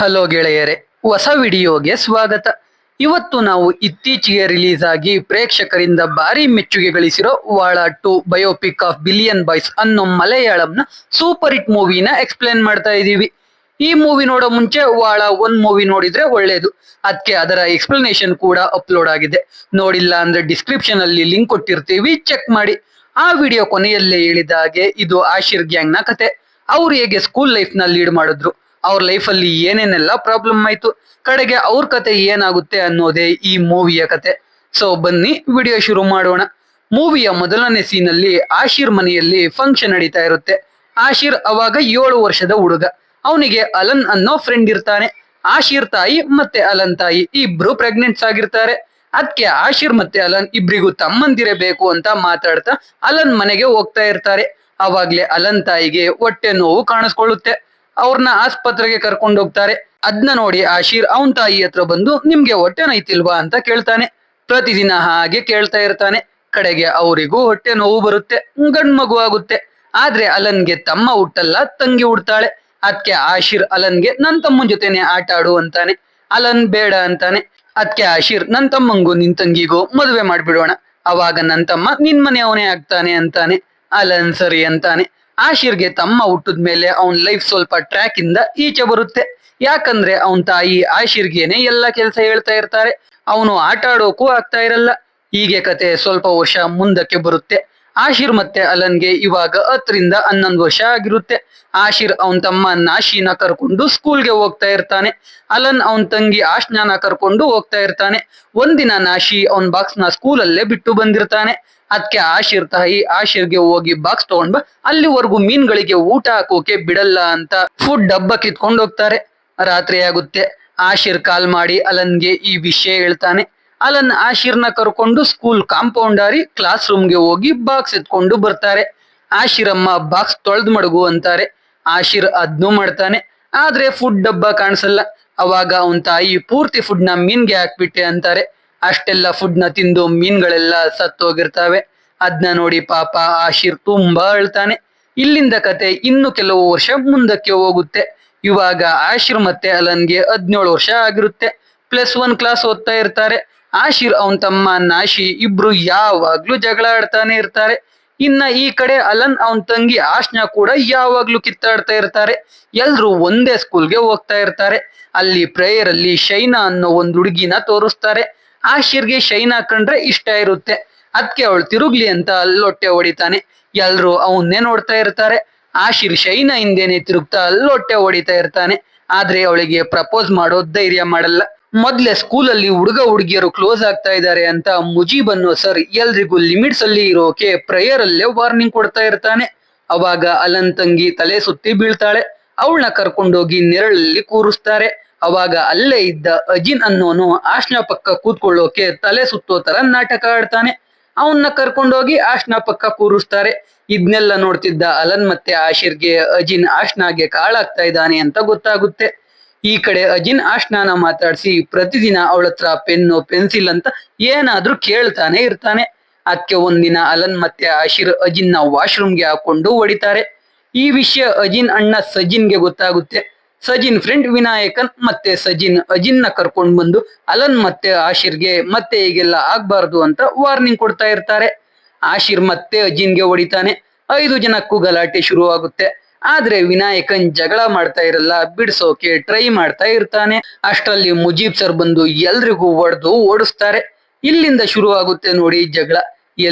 Hello ಗೆಳೆಯರೆ, ಹೊಸ ವಿಡಿಯೋಗೆ ಸ್ವಾಗತ. ಇವತ್ತು ನಾವು ಇತ್ತೀಚೆಗೆ ರಿಲೀಸ್ ಆಗಿ ಪ್ರೇಕ್ಷಕರಿಂದ ಭಾರಿ ಮೆಚ್ಚುಗೆ ಗಳಿಸಿರೋ ವಾಳ 2 ಬಯೋಪಿಕ್ ಆಫ್ ಬಿಲಿಯನ್ ಬಾಯ್ಸ್ ಅನ್ನೋ ಮಲಯಾಳಂನ ಸೂಪರ್ ಹಿಟ್ ಮೂವಿನ ಎಕ್ಸ್ಪ್ಲೇನ್ ಮಾಡ್ತಾ ಇದೀವಿ. ಈ ಮೂವಿ ನೋಡೋ ಮುಂಚೆ ವಾಳ 1 ಮೂವಿ ನೋಡಿದ್ರೆ ಒಳ್ಳೇದು. ಅದಕ್ಕೆ ಅದರ ಎಕ್ಸ್ಪ್ಲನೇಷನ್ ಕೂಡ ಅಪ್ಲೋಡ್ ಆಗಿದೆ. ನೋಡಿಲ್ಲ ಅಂದ್ರೆ ಡಿಸ್ಕ್ರಿಪ್ಷನ್ ಅಲ್ಲಿ ಲಿಂಕ್ ಕೊಟ್ಟಿರ್ತೀವಿ, ಚೆಕ್ ಮಾಡಿ. ಆ ವಿಡಿಯೋ ಕೊನೆಯಲ್ಲೇ ಹೇಳಿದ ಹಾಗೆ ಇದು ಆಶಿರ್ ಗ್ಯಾಂಗ್ ನ ಕತೆ. ಅವ್ರು ಹೇಗೆ ಸ್ಕೂಲ್ ಲೈಫ್ ನ ಲೀಡ್ ಮಾಡಿದ್ರು, ಅವ್ರ ಲೈಫ್ ಅಲ್ಲಿ ಏನೇನೆಲ್ಲ ಪ್ರಾಬ್ಲಮ್ ಆಯ್ತು, ಕಡೆಗೆ ಅವ್ರ ಕತೆ ಏನಾಗುತ್ತೆ ಅನ್ನೋದೇ ಈ ಮೂವಿಯ ಕತೆ. ಸೊ ಬನ್ನಿ ವಿಡಿಯೋ ಶುರು ಮಾಡೋಣ. ಮೂವಿಯ ಮೊದಲನೇ ಸೀನ್ ಅಲ್ಲಿ ಆಶಿರ್ ಮನೆಯಲ್ಲಿ ಫಂಕ್ಷನ್ ನಡೀತಾ ಇರುತ್ತೆ. ಆಶಿರ್ ಅವಾಗ 7 ವರ್ಷದ ಹುಡುಗ. ಅವನಿಗೆ ಅಲನ್ ಅನ್ನೋ ಫ್ರೆಂಡ್ ಇರ್ತಾನೆ. ಆಶಿರ್ ತಾಯಿ ಮತ್ತೆ ಅಲನ್ ತಾಯಿ ಇಬ್ರು ಪ್ರೆಗ್ನೆಂಟ್ಸ್ ಆಗಿರ್ತಾರೆ. ಅದಕ್ಕೆ ಆಶಿರ್ ಮತ್ತೆ ಅಲನ್ ಇಬ್ರಿಗೂ ತಮ್ಮಂದಿರೇ ಬೇಕು ಅಂತ ಮಾತಾಡ್ತಾ ಅಲನ್ ಮನೆಗೆ ಹೋಗ್ತಾ ಇರ್ತಾರೆ. ಅವಾಗ್ಲೇ ಅಲನ್ ತಾಯಿಗೆ ಹೊಟ್ಟೆ ನೋವು ಕಾಣಿಸ್ಕೊಳ್ಳುತ್ತೆ. ಅವ್ರನ್ನ ಆಸ್ಪತ್ರೆಗೆ ಕರ್ಕೊಂಡು ಹೋಗ್ತಾರೆ. ಅದ್ನ ನೋಡಿ ಆಶೀರ್ ಅವನ್ ತಾಯಿ ಹತ್ರ ಬಂದು ನಿಮ್ಗೆ ಹೊಟ್ಟೆ ನೋಯ್ತಿಲ್ವಾ ಅಂತ ಕೇಳ್ತಾನೆ. ಪ್ರತಿದಿನ ಹಾಗೆ ಕೇಳ್ತಾ ಇರ್ತಾನೆ. ಕಡೆಗೆ ಅವರಿಗೂ ಹೊಟ್ಟೆ ನೋವು ಬರುತ್ತೆ, ಗಂಡ್ ಮಗು ಆಗುತ್ತೆ. ಆದ್ರೆ ಅಲನ್ಗೆ ತಮ್ಮ ಹುಟ್ಟಲ್ಲ, ತಂಗಿ ಹುಡ್ತಾಳೆ. ಅದಕ್ಕೆ ಆಶೀರ್ ಅಲನ್ಗೆ ನನ್ ತಮ್ಮನ್ ಜೊತೆನೆ ಆಟ ಆಡು ಅಂತಾನೆ. ಅಲನ್ ಬೇಡ ಅಂತಾನೆ. ಅದಕ್ಕೆ ಆಶೀರ್ ನನ್ ತಮ್ಮಂಗೂ ನಿನ್ ತಂಗಿಗೂ ಮದುವೆ ಮಾಡ್ಬಿಡೋಣ, ಅವಾಗ ನನ್ ತಮ್ಮ ನಿನ್ ಮನೆಯವನೇ ಆಗ್ತಾನೆ ಅಂತಾನೆ. ಅಲನ್ ಸರಿ ಅಂತಾನೆ. ಆಶೀರ್ಗೆ ತಮ್ಮ ಹುಟ್ಟಿದ್ಮೇಲೆ ಅವನ್ ಲೈಫ್ ಸ್ವಲ್ಪ ಟ್ರ್ಯಾಕ್ ಇಂದ ಈಚೆ ಬರುತ್ತೆ. ಯಾಕಂದ್ರೆ ಅವನ್ ತಾಯಿ ಆಶೀರ್ಗೇನೆ ಎಲ್ಲ ಕೆಲಸ ಹೇಳ್ತಾ ಇರ್ತಾರೆ. ಅವನು ಆಟ ಆಡೋಕು ಆಗ್ತಾ ಇರಲ್ಲ. ಹೀಗೆ ಕತೆ ಸ್ವಲ್ಪ ವರ್ಷ ಮುಂದಕ್ಕೆ ಬರುತ್ತೆ. ಆಶೀರ್ ಮತ್ತೆ ಅಲನ್ಗೆ ಇವಾಗ 10 ರಿಂದ 11 ವರ್ಷ ಆಗಿರುತ್ತೆ. ಆಶೀರ್ ಅವನ್ ತಮ್ಮ ನಾಶಿನ ಕರ್ಕೊಂಡು ಸ್ಕೂಲ್ಗೆ ಹೋಗ್ತಾ ಇರ್ತಾನೆ. ಅಲನ್ ಅವನ್ ತಂಗಿ ಆಶ್ನಾನ ಕರ್ಕೊಂಡು ಹೋಗ್ತಾ ಇರ್ತಾನೆ. ಒಂದಿನ ನಾಶಿ ಅವನ್ ಬಾಕ್ಸ್ ನ ಸ್ಕೂಲಲ್ಲೇ ಬಿಟ್ಟು ಬಂದಿರ್ತಾನೆ. ಅದಕ್ಕೆ ಆಶೀರ್ ತಾಯಿ ಆಶೀರ್ಗೆ ಹೋಗಿ ಬಾಕ್ಸ್ ತಗೊಂಡ್ ಬಾ, ಅಲ್ಲಿವರೆಗೂ ಮೀನ್ಗಳಿಗೆ ಊಟ ಹಾಕೋಕೆ ಬಿಡಲ್ಲ ಅಂತ ಫುಡ್ ಡಬ್ಬ ಕಿತ್ಕೊಂಡು ಹೋಗ್ತಾರೆ. ರಾತ್ರಿ ಆಗುತ್ತೆ. ಆಶೀರ್ ಕಾಲ್ ಮಾಡಿ ಅಲನ್ಗೆ ಈ ವಿಷಯ ಹೇಳ್ತಾನೆ. ಅಲನ್ ಆಶೀರ್ನ ಕರ್ಕೊಂಡು ಸ್ಕೂಲ್ ಕಾಂಪೌಂಡ್ ಹಾರಿ ಕ್ಲಾಸ್ ರೂಮ್ಗೆ ಹೋಗಿ ಬಾಕ್ಸ್ ಎತ್ಕೊಂಡು ಬರ್ತಾರೆ. ಆಶೀರ್ ಅಮ್ಮ ಬಾಕ್ಸ್ ತೊಳೆದ್ ಮಡಗು ಅಂತಾರೆ. ಆಶೀರ್ ಅದ್ನೂ ಮಾಡ್ತಾನೆ. ಆದ್ರೆ ಫುಡ್ ಡಬ್ಬ ಕಾಣಿಸಲ್ಲ. ಅವಾಗ ಅವನ್ ತಾಯಿ ಪೂರ್ತಿ ಫುಡ್ ನ ಮೀನ್ಗೆ ಹಾಕ್ಬಿಟ್ಟೆ ಅಂತಾರೆ. ಅಷ್ಟೆಲ್ಲ ಫುಡ್ ನ ತಿಂದು ಮೀನ್ಗಳೆಲ್ಲ ಸತ್ತೋಗಿರ್ತಾವೆ. ಅದ್ನ ನೋಡಿ ಪಾಪ ಆಶೀರ್ ತುಂಬಾ ಅಳ್ತಾನೆ. ಇಲ್ಲಿಂದ ಕತೆ ಇನ್ನು ಕೆಲವು ವರ್ಷ ಮುಂದಕ್ಕೆ ಹೋಗುತ್ತೆ. ಇವಾಗ ಆಶೀರ್ ಮತ್ತೆ ಅಲನ್ಗೆ 17 ವರ್ಷ ಆಗಿರುತ್ತೆ. +1 ಕ್ಲಾಸ್ ಓದ್ತಾ ಇರ್ತಾರೆ. ಆಶೀರ್ ಅವನ್ ತಮ್ಮ ನಾಶಿ ಇಬ್ರು ಯಾವಾಗ್ಲೂ ಜಗಳ ಆಡ್ತಾನೆ ಇರ್ತಾರೆ. ಇನ್ನ ಈ ಕಡೆ ಅಲನ್ ಅವನ್ ತಂಗಿ ಆಶ್ನಾ ಕೂಡ ಯಾವಾಗ್ಲೂ ಕಿತ್ತಾಡ್ತಾ ಇರ್ತಾರೆ. ಎಲ್ರು ಒಂದೇ ಸ್ಕೂಲ್ಗೆ ಹೋಗ್ತಾ ಇರ್ತಾರೆ. ಅಲ್ಲಿ ಪ್ರೇಯರ್ ಅಲ್ಲಿ ಶೈನಾ ಅನ್ನೋ ಒಂದ್ ಹುಡುಗಿನ ತೋರಿಸ್ತಾರೆ. ಆಶೀರ್ಗೆ ಶೈನಾ ಕಂಡ್ರೆ ಇಷ್ಟ ಇರುತ್ತೆ. ಅದಕ್ಕೆ ಅವಳು ತಿರುಗ್ಲಿ ಅಂತ ಅಲ್ಲೊಟ್ಟೆ ಹೊಡಿತಾನೆ. ಎಲ್ರು ಅವನ್ನೇ ನೋಡ್ತಾ ಇರ್ತಾರೆ. ಆಶೀರ್ ಶೈನಾ ಹಿಂದೆನೆ ತಿರುಗ್ತಾ ಅಲ್ಲೊಟ್ಟೆ ಹೊಡಿತಾ ಇರ್ತಾನೆ. ಆದ್ರೆ ಅವಳಿಗೆ ಪ್ರಪೋಸ್ ಮಾಡೋ ಧೈರ್ಯ ಮಾಡಲ್ಲ. ಮೊದ್ಲೇ ಸ್ಕೂಲಲ್ಲಿ ಹುಡುಗ ಹುಡುಗಿಯರು ಕ್ಲೋಸ್ ಆಗ್ತಾ ಇದ್ದಾರೆ ಅಂತ ಮುಜೀಬ್ ಅನ್ನೋ ಸರ್ ಎಲ್ರಿಗೂ ಲಿಮಿಟ್ಸ್ ಅಲ್ಲಿ ಇರೋಕೆ ಪ್ರೇಯರ್ ಅಲ್ಲೇ ವಾರ್ನಿಂಗ್ ಕೊಡ್ತಾ ಇರ್ತಾನೆ. ಅವಾಗ ಅಲನ್ ತಂಗಿ ತಲೆ ಸುತ್ತಿ ಬೀಳ್ತಾಳೆ. ಅವಳನ್ನ ಕರ್ಕೊಂಡೋಗಿ ನೆರಳಲ್ಲಿ ಕೂರಿಸ್ತಾರೆ. ಅವಾಗ ಅಲ್ಲೇ ಇದ್ದ ಅಜಿನ್ ಅನ್ನೋನು ಆಶ್ನಾ ಪಕ್ಕ ಕೂತ್ಕೊಳ್ಳೋಕೆ ತಲೆ ಸುತ್ತೋ ತರ ನಾಟಕ ಆಡ್ತಾನೆ. ಅವನ್ನ ಕರ್ಕೊಂಡೋಗಿ ಆಶ್ನಾ ಪಕ್ಕ ಕೂರಿಸ್ತಾರೆ. ಇದ್ನೆಲ್ಲ ನೋಡ್ತಿದ್ದ ಅಲನ್ ಮತ್ತೆ ಆಶೀರ್ಗೆ ಅಜಿನ್ ಆಶ್ನಾಗೆ ಕಾಳಾಗ್ತಾ ಇದ್ದಾನೆ ಅಂತ ಗೊತ್ತಾಗುತ್ತೆ. ಈ ಕಡೆ ಅಜಿನ್ ಆಶ್ನಾನ ಮಾತಾಡ್ಸಿ ಪ್ರತಿದಿನ ಅವಳ ಹತ್ರ ಪೆನ್ನು ಪೆನ್ಸಿಲ್ ಅಂತ ಏನಾದ್ರೂ ಕೇಳ್ತಾನೆ ಇರ್ತಾನೆ. ಅದಕ್ಕೆ ಒಂದಿನ ಅಲನ್ ಮತ್ತೆ ಆಶೀರ್ ಅಜಿನ್ನ ವಾಶ್ರೂಮ್ಗೆ ಹಾಕೊಂಡು ಹೊಡಿತಾರೆ. ಈ ವಿಷಯ ಅಜಿನ್ ಅಣ್ಣ ಸಜಿನ್ಗೆ ಗೊತ್ತಾಗುತ್ತೆ. ಸಜಿನ್ ಫ್ರೆಂಡ್ ವಿನಾಯಕನ್ ಮತ್ತೆ ಸಜಿನ್ ಅಜಿನ್ನ ಕರ್ಕೊಂಡ್ ಬಂದು ಅಲನ್ ಮತ್ತೆ ಆಶೀರ್ಗೆ ಮತ್ತೆ ಹೀಗೆಲ್ಲ ಆಗ್ಬಾರ್ದು ಅಂತ ವಾರ್ನಿಂಗ್ ಕೊಡ್ತಾ ಇರ್ತಾರೆ. ಆಶೀರ್ ಮತ್ತೆ ಅಜಿನ್ಗೆ ಹೊಡಿತಾನೆ. 5 ಜನಕ್ಕೂ ಗಲಾಟೆ ಶುರು ಆಗುತ್ತೆ. ಆದ್ರೆ ವಿನಾಯಕನ್ ಜಗಳ ಮಾಡ್ತಾ ಇರಲ್ಲ, ಬಿಡ್ಸೋಕೆ ಟ್ರೈ ಮಾಡ್ತಾ ಇರ್ತಾನೆ. ಅಷ್ಟರಲ್ಲಿ ಮುಜೀಬ್ ಸರ್ ಬಂದು ಎಲ್ರಿಗೂ ಹೊಡೆದು ಓಡಿಸ್ತಾರೆ. ಇಲ್ಲಿಂದ ಶುರು ಆಗುತ್ತೆ ನೋಡಿ ಜಗಳ.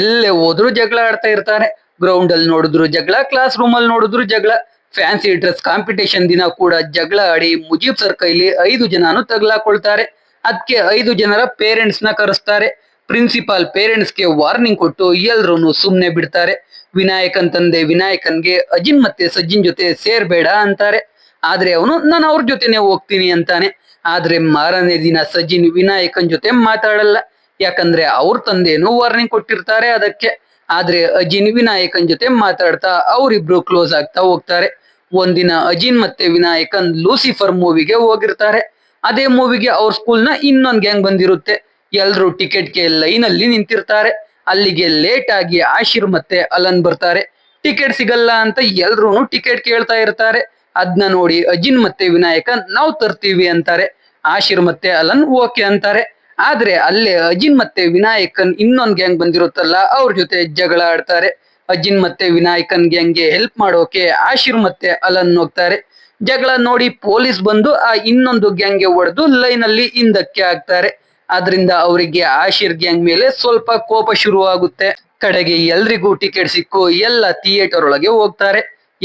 ಎಲ್ಲೇ ಹೋದ್ರು ಜಗಳ ಆಡ್ತಾ ಇರ್ತಾರೆ. ಗ್ರೌಂಡ್ ಅಲ್ಲಿ ನೋಡಿದ್ರು ಜಗಳ, ಕ್ಲಾಸ್ ರೂಮ್ ಅಲ್ಲಿ ನೋಡಿದ್ರು ಜಗಳ. ಫ್ಯಾನ್ಸಿ ಡ್ರೆಸ್ ಕಾಂಪಿಟೇಷನ್ ದಿನ ಕೂಡ ಜಗಳ ಆಡಿ ಮುಜೀಬ್ ಸರ್ ಕೈಲಿ 5 ಜನನು ತಗ್ಲಾಕೊಳ್ತಾರೆ. ಅದಕ್ಕೆ 5 ಜನರ ಪೇರೆಂಟ್ಸ್ ನ ಕರೆಸ್ತಾರೆ. ಪ್ರಿನ್ಸಿಪಾಲ್ ಪೇರೆಂಟ್ಸ್ ಗೆ ವಾರ್ನಿಂಗ್ ಕೊಟ್ಟು ಎಲ್ರೂ ಸುಮ್ನೆ ಬಿಡ್ತಾರೆ. ವಿನಾಯಕನ್ ತಂದೆ ವಿನಾಯಕನ್ಗೆ ಅಜಿನ್ ಮತ್ತೆ ಸಜ್ಜಿನ್ ಜೊತೆ ಸೇರ್ಬೇಡ ಅಂತಾರೆ. ಆದ್ರೆ ಅವನು ನಾನು ಅವ್ರ ಜೊತೆನೆ ಹೋಗ್ತೀನಿ ಅಂತಾನೆ. ಆದ್ರೆ ಮಾರನೇ ದಿನ ಸಜ್ಜಿನ್ ವಿನಾಯಕನ್ ಜೊತೆ ಮಾತಾಡಲ್ಲ. ಯಾಕಂದ್ರೆ ಅವ್ರ ತಂದೆನೂ ವಾರ್ನಿಂಗ್ ಕೊಟ್ಟಿರ್ತಾರೆ ಅದಕ್ಕೆ. ಆದ್ರೆ ಅಜಿನ್ ವಿನಾಯಕನ್ ಜೊತೆ ಮಾತಾಡ್ತಾ ಅವರಿಬ್ರು ಕ್ಲೋಸ್ ಆಗ್ತಾ ಹೋಗ್ತಾರೆ. ಒಂದಿನ ಅಜಿನ್ ಮತ್ತೆ ವಿನಾಯಕನ್ ಲೂಸಿಫರ್ ಮೂವಿಗೆ ಹೋಗಿರ್ತಾರೆ. ಅದೇ ಮೂವಿಗೆ ಅವ್ರ ಸ್ಕೂಲ್ನ ಇನ್ನೊಂದ್ ಗ್ಯಾಂಗ್ ಬಂದಿರುತ್ತೆ. ಎಲ್ರು ಟಿಕೆಟ್ಗೆ ಲೈನ್ ಅಲ್ಲಿ ನಿಂತಿರ್ತಾರೆ. ಅಲ್ಲಿಗೆ ಲೇಟ್ ಆಗಿ ಆಶೀರ್ ಮತ್ತೆ ಅಲನ್ ಬರ್ತಾರೆ. ಟಿಕೆಟ್ ಸಿಗಲ್ಲ ಅಂತ ಎಲ್ರು ಟಿಕೆಟ್ ಕೇಳ್ತಾ ಇರ್ತಾರೆ. ಅದನ್ನ ನೋಡಿ ಅಜಿನ್ ಮತ್ತೆ ವಿನಾಯಕ ನಾವು ತರ್ತೀವಿ ಅಂತಾರೆ. ಆಶಿರ್ ಮತ್ತೆ ಅಲನ್ ಓಕೆ ಅಂತಾರೆ. ಆದ್ರೆ ಅಲ್ಲೇ ಅಜಿನ್ ಮತ್ತೆ ವಿನಾಯಕನ್ ಇನ್ನೊಂದ್ ಗ್ಯಾಂಗ್ ಬಂದಿರುತ್ತಲ್ಲ ಅವ್ರ ಜೊತೆ ಜಗಳ ಆಡ್ತಾರೆ. ಅಜಿನ್ ಮತ್ತೆ ವಿನಾಯಕನ್ ಗ್ಯಾಂಗ್ಗೆ ಹೆಲ್ಪ್ ಮಾಡೋಕೆ ಆಶಿರ್ ಮತ್ತೆ ಅಲನ್ ಹೋಗ್ತಾರೆ. ಜಗಳ ನೋಡಿ ಪೊಲೀಸ್ ಬಂದು ಆ ಇನ್ನೊಂದು ಗ್ಯಾಂಗ್ಗೆ ಹೊಡೆದು ಲೈನ್ ಅಲ್ಲಿ ಹಿಂದಕ್ಕೆ ಹಾಕ್ತಾರೆ. ಆದ್ರಿಂದ ಅವರಿಗೆ ಆಶಿರ್ ಗ್ಯಾಂಗ್ ಮೇಲೆ ಸ್ವಲ್ಪ ಕೋಪ ಶುರುವಾಗುತ್ತೆ. ಕಡೆಗೆ ಎಲ್ರಿಗೂ ಟಿಕೆಟ್ ಸಿಕ್ಕು ಎಲ್ಲ ಥಿಯೇಟರ್ ಒಳಗೆ ಹೋಗ್ತಾರೆ.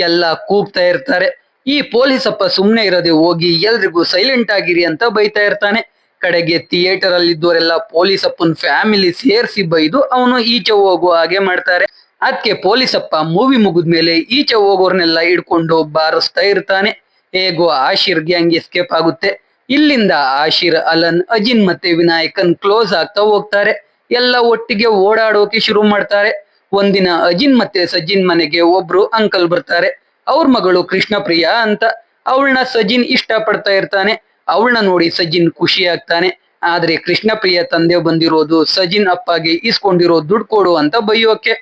ಎಲ್ಲ ಕೂಗ್ತಾ ಇರ್ತಾರೆ. ಈ ಪೊಲೀಸ್ ಅಪ್ಪ ಸುಮ್ನೆ ಇರೋದೆ ಹೋಗಿ ಎಲ್ರಿಗೂ ಸೈಲೆಂಟ್ ಆಗಿರಿ ಅಂತ ಬೈತಾ ಇರ್ತಾನೆ. ಕಡೆಗೆ ಥಿಯೇಟರ್ ಅಲ್ಲಿ ಇದ್ದವರೆಲ್ಲ ಪೊಲೀಸ್ ಅಪ್ಪನ್ ಫ್ಯಾಮಿಲಿ ಸೇರಿಸಿ ಬೈದು ಅವನು ಈಚೆ ಹೋಗುವ ಹಾಗೆ ಮಾಡ್ತಾರೆ. ಅದಕ್ಕೆ ಪೊಲೀಸ್ ಅಪ್ಪ ಮೂವಿ ಮುಗಿದ್ಮೇಲೆ ಈಚೆ ಹೋಗೋರ್ನೆಲ್ಲ ಹಿಡ್ಕೊಂಡು ಬಾರಿಸ್ತಾ ಇರ್ತಾನೆ. ಹೇಗೋ ಆಶಿರ್ ಗ್ಯಾಂಗ್ ಎಸ್ಕೇಪ್ ಆಗುತ್ತೆ. ಇಲ್ಲಿಂದ ಆಶಿರ್, ಅಲನ್, ಅಜಿನ್ ಮತ್ತೆ ವಿನಾಯಕನ್ ಕ್ಲೋಸ್ ಆಗ್ತಾ ಹೋಗ್ತಾರೆ. ಎಲ್ಲ ಒಟ್ಟಿಗೆ ಓಡಾಡೋಕೆ ಶುರು ಮಾಡ್ತಾರೆ. ಒಂದಿನ ಅಜಿನ್ ಮತ್ತೆ ಸಜಿನ್ ಮನೆಗೆ ಒಬ್ರು ಅಂಕಲ್ ಬರ್ತಾರೆ. ಅವ್ರ ಮಗಳು ಕೃಷ್ಣಪ್ರಿಯ ಅಂತ. ಅವಳನ್ನ ಸಜಿನ್ ಇಷ್ಟ ಪಡ್ತಾ ಇರ್ತಾನೆ. ಅವಳನ್ನ ನೋಡಿ ಸಜಿನ್ ಖುಷಿ ಆಗ್ತಾನೆ. ಆದ್ರೆ ಕೃಷ್ಣಪ್ರಿಯ ತಂದೆ ಬಂದಿರೋದು ಸಜಿನ್ ಅಪ್ಪಗೆ ಇಸ್ಕೊಂಡಿರೋ ದುಡ್ಡು ಕೊಡು ಅಂತ ಬೈಯೋಕೆ.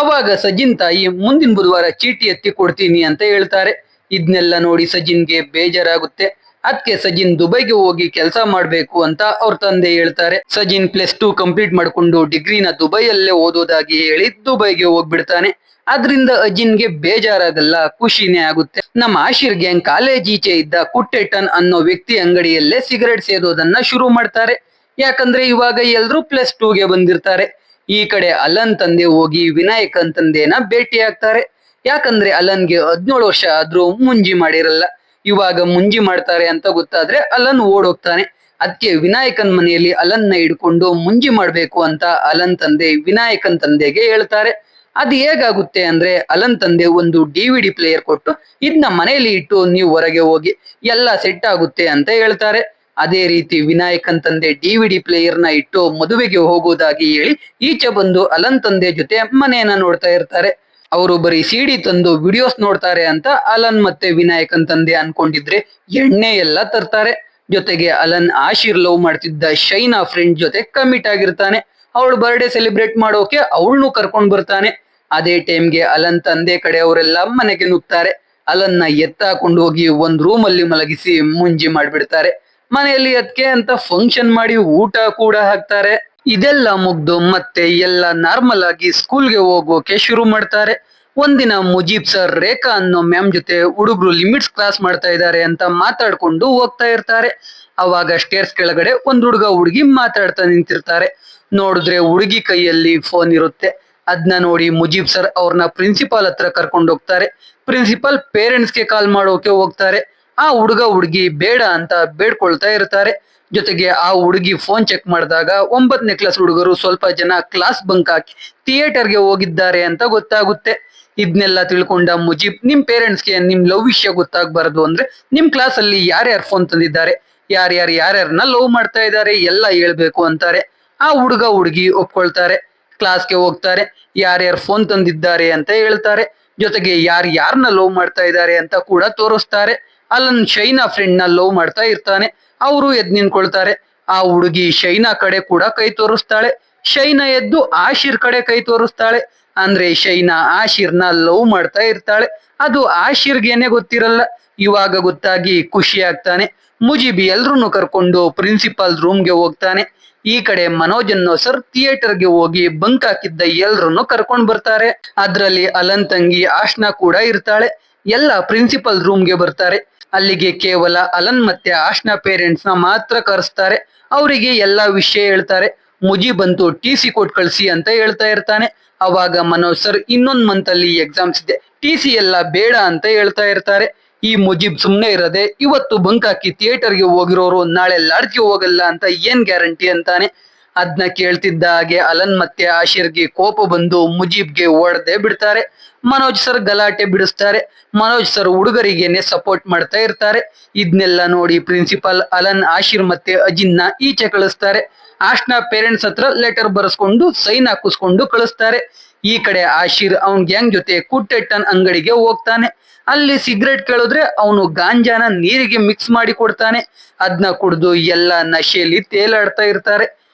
ಅವಾಗ ಸಜಿನ್ ತಾಯಿ ಮುಂದಿನ ಬುಧವಾರ ಚೀಟಿ ಎತ್ತಿ ಕೊಡ್ತೀನಿ ಅಂತ ಹೇಳ್ತಾರೆ. ಇದನ್ನೆಲ್ಲ ನೋಡಿ ಸಜಿನ್ಗೆ ಬೇಜಾರಾಗುತ್ತೆ. ಅದಕ್ಕೆ ಸಜಿನ್ ದುಬೈಗೆ ಹೋಗಿ ಕೆಲಸ ಮಾಡ್ಬೇಕು ಅಂತ ಅವ್ರ ತಂದೆ ಹೇಳ್ತಾರೆ. ಸಜಿನ್ +2 ಕಂಪ್ಲೀಟ್ ಮಾಡ್ಕೊಂಡು ಡಿಗ್ರಿನ ದುಬೈಯಲ್ಲೇ ಓದೋದಾಗಿ ಹೇಳಿ ದುಬೈಗೆ ಹೋಗ್ಬಿಡ್ತಾನೆ. ಅದ್ರಿಂದ ಅಜಿನ್ಗೆ ಬೇಜಾರಾಗಲ್ಲ, ಖುಷಿನೇ ಆಗುತ್ತೆ. ನಮ್ಮ ಆಶಿರ್ ಗ್ಯಾಂಗ್ ಕಾಲೇಜ್ ಈಚೆ ಇದ್ದ ಕುಟ್ಟೆಟನ್ ಅನ್ನೋ ವ್ಯಕ್ತಿ ಅಂಗಡಿಯಲ್ಲೇ ಸಿಗರೇಟ್ ಸೇದೋದನ್ನ ಶುರು ಮಾಡ್ತಾರೆ. ಯಾಕಂದ್ರೆ ಇವಾಗ ಎಲ್ರು +2ಗೆ ಬಂದಿರ್ತಾರೆ. ಈ ಕಡೆ ಅಲನ್ ತಂದೆ ಹೋಗಿ ವಿನಾಯಕನ್ ತಂದೆನ ಭೇಟಿ ಆಗ್ತಾರೆ. ಯಾಕಂದ್ರೆ ಅಲನ್ಗೆ 17 ವರ್ಷ ಆದ್ರೂ ಮುಂಜಿ ಮಾಡಿರಲ್ಲ. ಇವಾಗ ಮುಂಜಿ ಮಾಡ್ತಾರೆ ಅಂತ ಗೊತ್ತಾದ್ರೆ ಅಲನ್ ಓಡೋಗ್ತಾನೆ. ಅದಕ್ಕೆ ವಿನಾಯಕನ್ ಮನೆಯಲ್ಲಿ ಅಲನ್ನ ಹಿಡ್ಕೊಂಡು ಮುಂಜಿ ಮಾಡ್ಬೇಕು ಅಂತ ಅಲನ್ ತಂದೆ ವಿನಾಯಕನ್ ತಂದೆಗೆ ಹೇಳ್ತಾರೆ. ಅದು ಹೇಗಾಗುತ್ತೆ ಅಂದ್ರೆ ಅಲನ್ ತಂದೆ ಒಂದು DVD ಪ್ಲೇಯರ್ ಕೊಟ್ಟು ಇದನ್ನ ಮನೆಯಲ್ಲಿ ಇಟ್ಟು ನೀವು ಹೊರಗೆ ಹೋಗಿ ಎಲ್ಲ ಸೆಟ್ ಆಗುತ್ತೆ ಅಂತ ಹೇಳ್ತಾರೆ. ಅದೇ ರೀತಿ ವಿನಾಯಕನ್ ತಂದೆ DVD ಪ್ಲೇಯರ್ನ ಇಟ್ಟು ಮದುವೆಗೆ ಹೋಗೋದಾಗಿ ಹೇಳಿ ಈಚೆ ಬಂದು ಅಲನ್ ತಂದೆ ಜೊತೆ ಮನೆಯನ್ನ ನೋಡ್ತಾ ಇರ್ತಾರೆ. ಅವರು ಬರೀ CD ತಂದು ವಿಡಿಯೋಸ್ ನೋಡ್ತಾರೆ ಅಂತ ಅಲನ್ ಮತ್ತೆ ವಿನಾಯಕನ್ ತಂದೆ ಅನ್ಕೊಂಡಿದ್ರೆ ಎಣ್ಣೆ ಎಲ್ಲ ತರ್ತಾರೆ. ಜೊತೆಗೆ ಅಲನ್ ಆಶಿರ್ ಲವ್ ಮಾಡ್ತಿದ್ದ ಶೈನಾ ಫ್ರೆಂಡ್ ಜೊತೆ ಕಮಿಟ್ ಆಗಿರ್ತಾನೆ. ಅವಳು ಬರ್ಡೇ ಸೆಲೆಬ್ರೇಟ್ ಮಾಡೋಕೆ ಅವಳನ್ನು ಕರ್ಕೊಂಡ್ ಬರ್ತಾನೆ. ಅದೇ ಟೈಮ್ಗೆ ಅಲನ್ ತಂದೆ ಕಡೆ ಅವರೆಲ್ಲ ಮನೆಗೆ ನುಗ್ತಾರೆ. ಅಲನ್ನ ಎತ್ತಾಕೊಂಡು ಹೋಗಿ ಒಂದ್ ರೂಮ್ ಅಲ್ಲಿ ಮಲಗಿಸಿ ಮುಂಜಿ ಮಾಡ್ಬಿಡ್ತಾರೆ. ಮನೆಯಲ್ಲಿ ಅದಕ್ಕೆ ಅಂತ ಫಂಕ್ಷನ್ ಮಾಡಿ ಊಟ ಕೂಡ ಹಾಕ್ತಾರೆ. ಇದೆಲ್ಲ ಮುಗ್ದು ಮತ್ತೆ ಎಲ್ಲ ನಾರ್ಮಲ್ ಆಗಿ ಸ್ಕೂಲ್ಗೆ ಹೋಗೋಕೆ ಶುರು ಮಾಡ್ತಾರೆ. ಒಂದಿನ ಮುಜೀಬ್ ಸರ್ ರೇಖಾ ಅನ್ನೋ ಮ್ಯಾಮ್ ಜೊತೆ ಹುಡುಗರು ಲಿಮಿಟ್ಸ್ ಕ್ಲಾಸ್ ಮಾಡ್ತಾ ಇದ್ದಾರೆ ಅಂತ ಮಾತಾಡ್ಕೊಂಡು ಹೋಗ್ತಾ ಇರ್ತಾರೆ. ಅವಾಗ ಸ್ಟೇರ್ಸ್ ಕೆಳಗಡೆ ಒಂದ್ ಹುಡುಗ ಹುಡುಗಿ ಮಾತಾಡ್ತಾ ನಿಂತಿರ್ತಾರೆ. ನೋಡಿದ್ರೆ ಹುಡುಗಿ ಕೈಯಲ್ಲಿ ಫೋನ್ ಇರುತ್ತೆ. ಅದನ್ನ ನೋಡಿ ಮುಜೀಬ್ ಸರ್ ಅವ್ರನ್ನ ಪ್ರಿನ್ಸಿಪಾಲ್ ಹತ್ರ ಕರ್ಕೊಂಡು ಹೋಗ್ತಾರೆ. ಪ್ರಿನ್ಸಿಪಾಲ್ ಪೇರೆಂಟ್ಸ್ಗೆ ಕಾಲ್ ಮಾಡೋಕೆ ಹೋಗ್ತಾರೆ. ಆ ಹುಡುಗ ಹುಡುಗಿ ಬೇಡ ಅಂತ ಬೇಡ್ಕೊಳ್ತಾ ಇರ್ತಾರೆ. ಜೊತೆಗೆ ಆ ಹುಡುಗಿ ಫೋನ್ ಚೆಕ್ ಮಾಡಿದಾಗ 9ನೇ ಕ್ಲಾಸ್ ಹುಡುಗರು ಸ್ವಲ್ಪ ಜನ ಕ್ಲಾಸ್ ಬಂಕ್ ಹಾಕಿ ಥಿಯೇಟರ್ಗೆ ಹೋಗಿದ್ದಾರೆ ಅಂತ ಗೊತ್ತಾಗುತ್ತೆ. ಇದನ್ನೆಲ್ಲ ತಿಳ್ಕೊಂಡ ಮುಜೀಬ್, ನಿಮ್ ಪೇರೆಂಟ್ಸ್ಗೆ ನಿಮ್ ಲವ್ ವಿಷಯ ಗೊತ್ತಾಗ್ಬಾರ್ದು ಅಂದ್ರೆ ನಿಮ್ ಕ್ಲಾಸ್ ಅಲ್ಲಿ ಯಾರ್ಯಾರು ಫೋನ್ ತಂದಿದ್ದಾರೆ, ಯಾರ್ಯಾರನ್ನ ಲವ್ ಮಾಡ್ತಾ ಇದ್ದಾರೆ ಎಲ್ಲ ಹೇಳ್ಬೇಕು ಅಂತಾರೆ. ಆ ಹುಡುಗ ಹುಡುಗಿ ಒಪ್ಕೊಳ್ತಾರೆ. ಕ್ಲಾಸ್ಗೆ ಹೋಗ್ತಾರೆ. ಯಾರ್ಯಾರು ಫೋನ್ ತಂದಿದ್ದಾರೆ ಅಂತ ಹೇಳ್ತಾರೆ. ಜೊತೆಗೆ ಯಾರನ್ನ ಲವ್ ಮಾಡ್ತಾ ಇದ್ದಾರೆ ಅಂತ ಕೂಡ ತೋರಿಸ್ತಾರೆ. ಅಲ್ಲನ್ ಶೈನಾ ಫ್ರೆಂಡ್ ನ ಲವ್ ಮಾಡ್ತಾ ಇರ್ತಾನೆ. ಅವರು ಎದ್ ನಿಂತ್ಕೊಳ್ತಾರೆ. ಆ ಹುಡುಗಿ ಶೈನಾ ಕಡೆ ಕೂಡ ಕೈ ತೋರಿಸ್ತಾಳೆ. ಶೈನಾ ಎದ್ದು ಆಶಿರ್ ಕಡೆ ಕೈ ತೋರಿಸ್ತಾಳೆ. ಅಂದ್ರೆ ಶೈನಾ ಆಶಿರ್ನ ಲವ್ ಮಾಡ್ತಾ ಇರ್ತಾಳೆ. ಅದು ಆಶಿರ್ಗೇನೆ ಗೊತ್ತಿರಲ್ಲ. ಇವಾಗ ಗೊತ್ತಾಗಿ ಖುಷಿ ಆಗ್ತಾನೆ. ಮುಜೀಬಿ ಎಲ್ರನ್ನು ಕರ್ಕೊಂಡು ಪ್ರಿನ್ಸಿಪಾಲ್ ರೂಮ್ಗೆ ಹೋಗ್ತಾನೆ. ಈ ಕಡೆ ಮನೋಜ್ ಅನ್ನೋ ಸರ್ ಥಿಯೇಟರ್ಗೆ ಹೋಗಿ ಬಂಕ್ ಹಾಕಿದ್ದ ಎಲ್ರನ್ನು ಕರ್ಕೊಂಡ್ ಬರ್ತಾರೆ. ಅದ್ರಲ್ಲಿ ಅಲನ್ ತಂಗಿ ಆಶ್ನಾ ಕೂಡ ಇರ್ತಾಳೆ. ಎಲ್ಲ ಪ್ರಿನ್ಸಿಪಲ್ ರೂಮ್ಗೆ ಬರ್ತಾರೆ. ಅಲ್ಲಿಗೆ ಕೇವಲ ಅಲನ್ ಮತ್ತೆ ಆಶ್ನಾ ಪೇರೆಂಟ್ಸ್ ನ ಮಾತ್ರ ಕರೆಸ್ತಾರೆ. ಅವರಿಗೆ ಎಲ್ಲಾ ವಿಷಯ ಹೇಳ್ತಾರೆ. ಮುಜೀಬ್ ಅಂತೂ TC ಕೊಟ್ಟು ಕಳ್ಸಿ ಅಂತ ಹೇಳ್ತಾ ಇರ್ತಾನೆ. ಅವಾಗ ಮನೋಜ್ ಸರ್ ಇನ್ನೊಂದ್ ಮಂತ್ ಅಲ್ಲಿ ಎಕ್ಸಾಮ್ಸ್ ಇದೆ, TC ಎಲ್ಲ ಬೇಡ ಅಂತ ಹೇಳ್ತಾ ಇರ್ತಾರೆ. ಈ ಮುಜೀಬ್ ಸುಮ್ನೆ ಇರದೆ, ಇವತ್ತು ಬಂಕ್ ಹಾಕಿ ಥಿಯೇಟರ್ಗೆ ಹೋಗಿರೋರು ನಾಳೆ ಲಾಡ್ಜ್ಗೆ ಹೋಗಲ್ಲ ಅಂತ ಏನ್ ಗ್ಯಾರಂಟಿ ಅಂತಾನೆ. ಅದನ್ನ ಕೇಳ್ತಿದ್ದ ಹಾಗೆ ಅಲನ್ ಮತ್ತೆ ಆಶಿರ್ಗೆ ಕೋಪ ಬಂದು ಮುಜೀಬ್ಗೆ ಹೊಡೆದೇ ಬಿಡ್ತಾರೆ. ಮನೋಜ್ ಸರ್ ಗಲಾಟೆ ಬಿಡಿಸ್ತಾರೆ. ಮನೋಜ್ ಸರ್ ಹುಡುಗರಿಗೇನೆ ಸಪೋರ್ಟ್ ಮಾಡ್ತಾ ಇರ್ತಾರೆ. ಇದನ್ನೆಲ್ಲ ನೋಡಿ ಪ್ರಿನ್ಸಿಪಾಲ್ ಅಲನ್, ಆಶಿರ್ ಮತ್ತೆ ಅಜಿನ್ನ ಈಚೆ ಕಳಿಸ್ತಾರೆ. ಆಶ್ನಾ ಪೇರೆಂಟ್ಸ್ ಹತ್ರ ಲೆಟರ್ ಬರೆಸ್ಕೊಂಡು ಸೈನ್ ಹಾಕಿಸ್ಕೊಂಡು ಕಳಿಸ್ತಾರೆ. ಈ ಕಡೆ ಆಶಿರ್ ಅವನ್ ಗ್ಯಾಂಗ್ ಜೊತೆ ಕುಟ್ಟೆಟ್ಟನ್ ಅಂಗಡಿಗೆ ಹೋಗ್ತಾನೆ. ಅಲ್ಲಿ ಸಿಗರೇಟ್ ಕೇಳಿದ್ರೆ ಅವನು ಗಾಂಜಾನ ನೀರಿಗೆ ಮಿಕ್ಸ್ ಮಾಡಿ ಕೊಡ್ತಾನೆ. ಅದನ್ನ ಕುಡಿದು ಎಲ್ಲ ನಶೆಯಲ್ಲಿ ತೇಲಾಡ್ತಾ ಇರ್ತಾರೆ.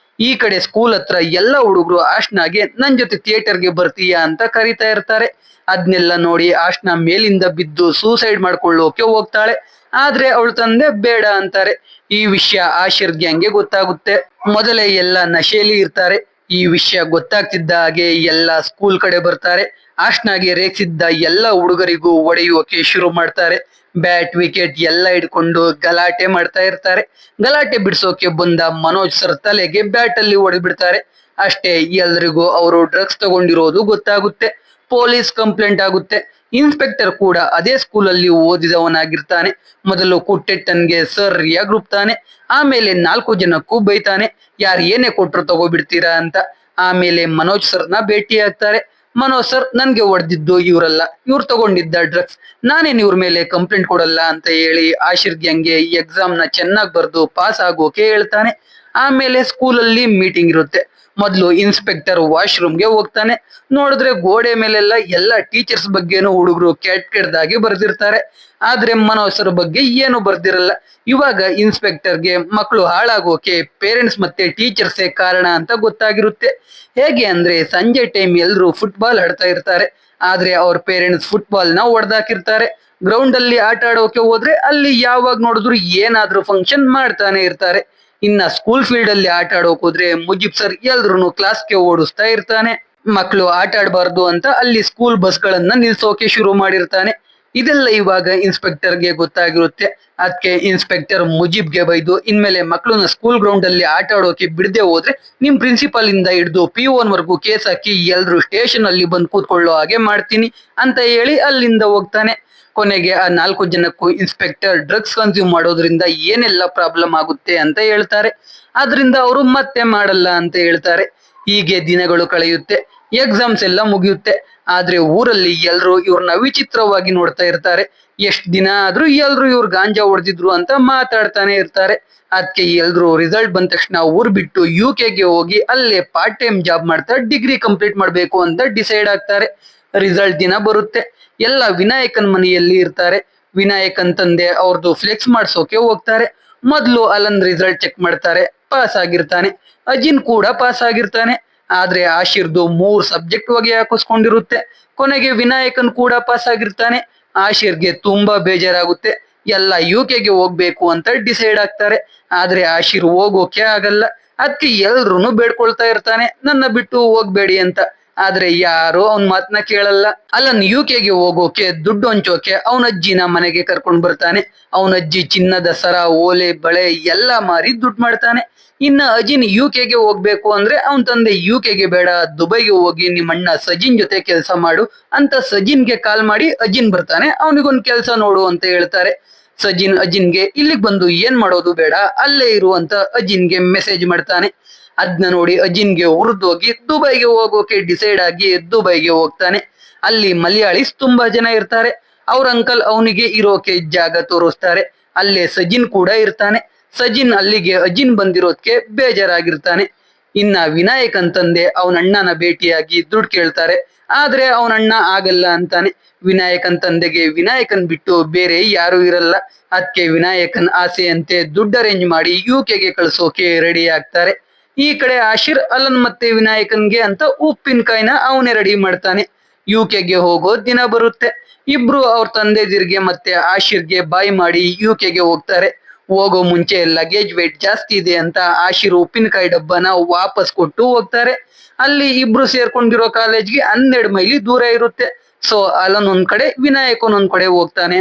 ಈ ಕಡೆ ಸ್ಕೂಲ್ ಹತ್ರ ಎಲ್ಲ ಹುಡುಗರು ಆಶ್ನಾಗೆ ನನ್ ಜೊತೆ ಥಿಯೇಟರ್ಗೆ ಬರ್ತೀಯಾ ಅಂತ ಕರೀತಾ ಇರ್ತಾರೆ. ಅದ್ನೆಲ್ಲ ನೋಡಿ ಆಶ್ನ ಮೇಲಿಂದ ಬಿದ್ದು ಸೂಸೈಡ್ ಮಾಡ್ಕೊಳ್ಳೋಕೆ ಹೋಗ್ತಾಳೆ. ಆದ್ರೆ ಅವಳ ತಂದೆ ಬೇಡ ಅಂತಾರೆ. ಈ ವಿಷಯ ಆಶಿರ್ ಗ್ಯಾಂಗ್ಗೆ ಗೊತ್ತಾಗುತ್ತೆ. ಮೊದಲೇ ಎಲ್ಲ ನಶೆಯಲ್ಲಿ ಇರ್ತಾರೆ. ಈ ವಿಷಯ ಗೊತ್ತಾಗ್ತಿದ್ದ ಹಾಗೆ ಎಲ್ಲ ಸ್ಕೂಲ್ ಕಡೆ ಬರ್ತಾರೆ. ಆಶ್ನಾಗೆ ರೇಗಿಸಿದ್ದ ಎಲ್ಲ ಹುಡುಗರಿಗೂ ಹೊಡೆಯುವಕ್ಕೆ ಶುರು ಮಾಡ್ತಾರೆ. ಬ್ಯಾಟ್ ವಿಕೆಟ್ ಎಲ್ಲ ಹಿಡ್ಕೊಂಡು ಗಲಾಟೆ ಮಾಡ್ತಾ ಇರ್ತಾರೆ. ಗಲಾಟೆ ಬಿಡಿಸೋಕೆ ಬಂದ ಮನೋಜ್ ಸರ್ ತಲೆಗೆ ಬ್ಯಾಟ್ ಅಲ್ಲಿ ಹೊಡೆದ್ಬಿಡ್ತಾರೆ. ಅಷ್ಟೇ, ಎಲ್ರಿಗೂ ಅವರು ಡ್ರಗ್ಸ್ ತಗೊಂಡಿರೋದು ಗೊತ್ತಾಗುತ್ತೆ. ಪೊಲೀಸ್ ಕಂಪ್ಲೇಂಟ್ ಆಗುತ್ತೆ. ಇನ್ಸ್ಪೆಕ್ಟರ್ ಕೂಡ ಅದೇ ಸ್ಕೂಲಲ್ಲಿ ಓದಿದವನಾಗಿರ್ತಾನೆ. ಮೊದಲು ಕುಟ್ಟೆಟ್ಟನ್ಗೆ ಸರ್ ರಿಯಾಗ್ ರುಬ್ತಾನೆ. ಆಮೇಲೆ 4 ಜನಕ್ಕೂ ಬೈತಾನೆ, ಯಾರು ಏನೇ ಕೊಟ್ರು ತಗೋಬಿಡ್ತೀರಾ ಅಂತ. ಆಮೇಲೆ ಮನೋಜ್ ಸರ್ನ ಭೇಟಿ ಆಗ್ತಾರೆ. ಮನೋಜ್ ಸರ್, ನನ್ಗೆ ಹೊಡೆದಿದ್ದು ಇವರಲ್ಲ, ಇವ್ರು ತಗೊಂಡಿದ್ದ ಡ್ರಗ್ಸ್, ನಾನೇನ್ ಇವ್ರ ಮೇಲೆ ಕಂಪ್ಲೇಂಟ್ ಕೊಡಲ್ಲ ಅಂತ ಹೇಳಿ ಆಶಿರ್ ಗ್ಯಾಂಗ್ಗೆ ಎಕ್ಸಾಮ್ ನ ಚೆನ್ನಾಗಿ ಬರ್ದು ಪಾಸ್ ಆಗೋಕೆ ಹೇಳ್ತಾನೆ. ಆಮೇಲೆ ಸ್ಕೂಲಲ್ಲಿ ಮೀಟಿಂಗ್ ಇರುತ್ತೆ. ಮೊದಲು ಇನ್ಸ್ಪೆಕ್ಟರ್ ವಾಶ್ರೂಮ್ಗೆ ಹೋಗ್ತಾನೆ. ನೋಡಿದ್ರೆ ಗೋಡೆ ಮೇಲೆಲ್ಲ ಎಲ್ಲ ಟೀಚರ್ಸ್ ಬಗ್ಗೆನೂ ಹುಡುಗರು ಕೆಟ್ಟದಾಗಿ ಬರ್ದಿರ್ತಾರೆ. ಆದ್ರೆ ಮನೋಜ್ ಸರ್ ಬಗ್ಗೆ ಏನು ಬರ್ದಿರಲ್ಲ. ಇವಾಗ ಇನ್ಸ್ಪೆಕ್ಟರ್ಗೆ ಮಕ್ಕಳು ಹಾಳಾಗೋಕೆ ಪೇರೆಂಟ್ಸ್ ಮತ್ತೆ ಟೀಚರ್ಸೇ ಕಾರಣ ಅಂತ ಗೊತ್ತಾಗಿರುತ್ತೆ. ಹೇಗೆ ಅಂದ್ರೆ, ಸಂಜೆ ಟೈಮ್ ಎಲ್ರು ಫುಟ್ಬಾಲ್ ಆಡ್ತಾ ಇರ್ತಾರೆ. ಆದ್ರೆ ಅವ್ರ ಪೇರೆಂಟ್ಸ್ ಫುಟ್ಬಾಲ್ ನ ಹೊಡೆದಾಕಿರ್ತಾರೆ. ಗ್ರೌಂಡ್ ಅಲ್ಲಿ ಆಟ ಆಡೋಕೆ ಹೋದ್ರೆ ಅಲ್ಲಿ ಯಾವಾಗ ನೋಡಿದ್ರು ಏನಾದ್ರೂ ಫಂಕ್ಷನ್ ಮಾಡ್ತಾನೆ ಇರ್ತಾರೆ. ಇನ್ನ ಸ್ಕೂಲ್ ಫೀಲ್ಡ್ ಅಲ್ಲಿ ಆಟ ಆಡೋಕ್ ಹೋದ್ರೆ ಮುಜೀಬ್ ಸರ್ ಎಲ್ರು ಕ್ಲಾಸ್ಗೆ ಓಡಿಸ್ತಾ ಇರ್ತಾನೆ. ಮಕ್ಕಳು ಆಟ ಆಡಬಾರ್ದು ಅಂತ ಅಲ್ಲಿ ಸ್ಕೂಲ್ ಬಸ್ ಗಳನ್ನ ನಿಲ್ಸೋಕೆ ಶುರು ಮಾಡಿರ್ತಾನೆ. ಇದೆಲ್ಲ ಇವಾಗ ಇನ್ಸ್ಪೆಕ್ಟರ್ಗೆ ಗೊತ್ತಾಗಿರುತ್ತೆ. ಅದಕ್ಕೆ ಇನ್ಸ್ಪೆಕ್ಟರ್ ಮುಜೀಬ್ಗೆ ಬೈದು, ಇನ್ಮೇಲೆ ಮಕ್ಕಳನ್ನ ಸ್ಕೂಲ್ ಗ್ರೌಂಡ್ ಅಲ್ಲಿ ಆಟ ಆಡೋಕೆ ಬಿಡದೆ ಹೋದ್ರೆ ನಿಮ್ ಪ್ರಿನ್ಸಿಪಾಲ್ ಇಂದ ಹಿಡಿದು PO ವರ್ಗೂ ಕೇಸ್ ಹಾಕಿ ಎಲ್ರು ಸ್ಟೇಷನ್ ಅಲ್ಲಿ ಬಂದು ಕೂತ್ಕೊಳ್ಳೋ ಹಾಗೆ ಮಾಡ್ತೀನಿ ಅಂತ ಹೇಳಿ ಅಲ್ಲಿಂದ ಹೋಗ್ತಾನೆ. ಕೊನೆಗೆ ಆ 4 ಜನಕ್ಕೂ ಇನ್ಸ್ಪೆಕ್ಟರ್ ಡ್ರಗ್ಸ್ ಕನ್ಸ್ಯೂಮ್ ಮಾಡೋದ್ರಿಂದ ಏನೆಲ್ಲ ಪ್ರಾಬ್ಲಮ್ ಆಗುತ್ತೆ ಅಂತ ಹೇಳ್ತಾರೆ. ಆದ್ರಿಂದ ಅವರು ಮತ್ತೆ ಮಾಡಲ್ಲ ಅಂತ ಹೇಳ್ತಾರೆ. ಹೀಗೆ ದಿನಗಳು ಕಳೆಯುತ್ತೆ. ಎಕ್ಸಾಮ್ಸ್ ಎಲ್ಲ ಮುಗಿಯುತ್ತೆ. ಆದ್ರೆ ಊರಲ್ಲಿ ಎಲ್ರು ಇವ್ರನ್ನ ವಿಚಿತ್ರವಾಗಿ ನೋಡ್ತಾ ಇರ್ತಾರೆ. ಎಷ್ಟ್ ದಿನ ಆದ್ರೂ ಎಲ್ರು ಇವ್ರು ಗಾಂಜಾ ಹೊಡೆದಿದ್ರು ಅಂತ ಮಾತಾಡ್ತಾನೆ ಇರ್ತಾರೆ. ಅದಕ್ಕೆ ಎಲ್ರು ರಿಸಲ್ಟ್ ಬಂದ ತಕ್ಷಣ ಊರ್ ಬಿಟ್ಟು UK ಹೋಗಿ ಅಲ್ಲೇ ಪಾರ್ಟ್ ಟೈಮ್ ಜಾಬ್ ಮಾಡ್ತಾ ಡಿಗ್ರಿ ಕಂಪ್ಲೀಟ್ ಮಾಡ್ಬೇಕು ಅಂತ ಡಿಸೈಡ್ ಆಗ್ತಾರೆ. ರಿಸಲ್ಟ್ ದಿನ ಬರುತ್ತೆ. ಎಲ್ಲ ವಿನಾಯಕನ್ ಮನೆಯಲ್ಲಿ ಇರ್ತಾರೆ. ವಿನಾಯಕನ್ ತಂದೆ ಅವ್ರದ್ದು ಫ್ಲೆಕ್ಸ್ ಮಾಡ್ಸೋಕೆ ಹೋಗ್ತಾರೆ. ಮೊದ್ಲು ಅಲನ್ ರಿಸಲ್ಟ್ ಚೆಕ್ ಮಾಡ್ತಾರೆ. ಪಾಸ್ ಆಗಿರ್ತಾನೆ. ಅಜಿನ್ ಕೂಡ ಪಾಸ್ ಆಗಿರ್ತಾನೆ. ಆದ್ರೆ ಆಶಿರ್ದು 3 ಸಬ್ಜೆಕ್ಟ್ ಹೊಗೆ ಹಾಕಿಸ್ಕೊಂಡಿರುತ್ತೆ. ಕೊನೆಗೆ ವಿನಾಯಕನ್ ಕೂಡ ಪಾಸ್ ಆಗಿರ್ತಾನೆ. ಆಶಿರ್ಗೆ ತುಂಬಾ ಬೇಜಾರಾಗುತ್ತೆ. ಎಲ್ಲ UK ಹೋಗ್ಬೇಕು ಅಂತ ಡಿಸೈಡ್ ಆಗ್ತಾರೆ. ಆದ್ರೆ ಆಶಿರ್ ಹೋಗೋಕೆ ಆಗಲ್ಲ. ಅದಕ್ಕೆ ಎಲ್ರು ಬೇಡ್ಕೊಳ್ತಾ ಇರ್ತಾನೆ, ನನ್ನ ಬಿಟ್ಟು ಹೋಗ್ಬೇಡಿ ಅಂತ. ಆದ್ರೆ ಯಾರು ಅವನ್ ಮಾತನ್ನ ಕೇಳಲ್ಲ. ಅಲ್ಲನ್ UK ಹೋಗೋಕೆ ದುಡ್ಡು ಹಂಚೋಕೆ ಅವನ ಅಜ್ಜಿನ ಮನೆಗೆ ಕರ್ಕೊಂಡ್ ಬರ್ತಾನೆ. ಅವನ ಅಜ್ಜಿ ಚಿನ್ನದ ಸರ, ಓಲೆ, ಬಳೆ ಎಲ್ಲ ಮಾರಿ ದುಡ್ಡು ಮಾಡ್ತಾನೆ. ಇನ್ನ ಅಜಿನ್ UK ಹೋಗ್ಬೇಕು ಅಂದ್ರೆ ಅವನ್ ತಂದೆ UK ಬೇಡ, ದುಬೈಗೆ ಹೋಗಿ ನಿಮ್ಮ ಅಣ್ಣ ಸಜಿನ್ ಜೊತೆ ಕೆಲಸ ಮಾಡು ಅಂತ ಸಜಿನ್ಗೆ ಕಾಲ್ ಮಾಡಿ ಅಜಿನ್ ಬರ್ತಾನೆ. ಅವನಿಗೊಂದ್ ಕೆಲ್ಸ ನೋಡು ಅಂತ ಹೇಳ್ತಾರೆ. ಸಜಿನ್ ಅಜಿನ್ಗೆ ಇಲ್ಲಿಗೆ ಬಂದು ಏನ್ ಮಾಡೋದು ಬೇಡ, ಅಲ್ಲೇ ಇರು ಅಂತ ಅಜಿನ್ಗೆ ಮೆಸೇಜ್ ಮಾಡ್ತಾನೆ. ಅದ್ನ ನೋಡಿ ಅಜಿನ್ಗೆ ಉರ್ದೋಗಿ ದುಬೈಗೆ ಹೋಗೋಕೆ ಡಿಸೈಡ್ ಆಗಿ ದುಬೈಗೆ ಹೋಗ್ತಾನೆ. ಅಲ್ಲಿ ಮಲಯಾಳೀಸ್ ತುಂಬಾ ಜನ ಇರ್ತಾರೆ. ಅವ್ರ ಅಂಕಲ್ ಅವನಿಗೆ ಇರೋಕೆ ಜಾಗ ತೋರಿಸ್ತಾರೆ. ಅಲ್ಲೇ ಸಜಿನ್ ಕೂಡ ಇರ್ತಾನೆ. ಸಜಿನ್ ಅಲ್ಲಿಗೆ ಅಜಿನ್ ಬಂದಿರೋದಕ್ಕೆ ಬೇಜಾರಾಗಿರ್ತಾನೆ. ಇನ್ನ ವಿನಾಯಕನ್ ತಂದೆ ಅವನ ಅಣ್ಣನ ಭೇಟಿಯಾಗಿ ದುಡ್ಡು ಕೇಳ್ತಾರೆ. ಆದ್ರೆ ಅವನ ಅಣ್ಣ ಆಗಲ್ಲ ಅಂತಾನೆ. ವಿನಾಯಕನ್ ತಂದೆಗೆ ವಿನಾಯಕನ್ ಬಿಟ್ಟು ಬೇರೆ ಯಾರು ಇರಲ್ಲ. ಅದಕ್ಕೆ ವಿನಾಯಕನ್ ಆಸೆಯಂತೆ ದುಡ್ಡು ಅರೇಂಜ್ ಮಾಡಿ UK ಕಳ್ಸೋಕೆ ರೆಡಿ ಆಗ್ತಾರೆ. ಈ ಕಡೆ ಆಶಿರ್ ಅಲನ್ ಮತ್ತೆ ವಿನಾಯಕನ್ಗೆ ಅಂತ ಉಪ್ಪಿನಕಾಯಿನ ಅವನೇ ರೆಡಿ ಮಾಡ್ತಾನೆ. UK ಹೋಗೋ ದಿನ ಬರುತ್ತೆ. ಇಬ್ರು ಅವ್ರ ತಂದೆದಿರ್ಗೆ ಮತ್ತೆ ಆಶಿರ್ಗೆ ಬಾಯ್ ಮಾಡಿ UK ಹೋಗ್ತಾರೆ. ಹೋಗೋ ಮುಂಚೆ ಲಗೇಜ್ ವೇಟ್ ಜಾಸ್ತಿ ಇದೆ ಅಂತ ಆಶಿರ್ ಉಪ್ಪಿನಕಾಯಿ ಡಬ್ಬನ ವಾಪಸ್ ಕೊಟ್ಟು ಹೋಗ್ತಾರೆ. ಅಲ್ಲಿ ಇಬ್ರು ಸೇರ್ಕೊಂಡಿರೋ ಕಾಲೇಜ್ಗೆ 12 ಮೈಲಿ ದೂರ ಇರುತ್ತೆ. ಸೊ ಅಲನ್ ಒಂದ್ ಕಡೆ, ವಿನಾಯಕನ್ ಒಂದ್ ಕಡೆ ಹೋಗ್ತಾನೆ.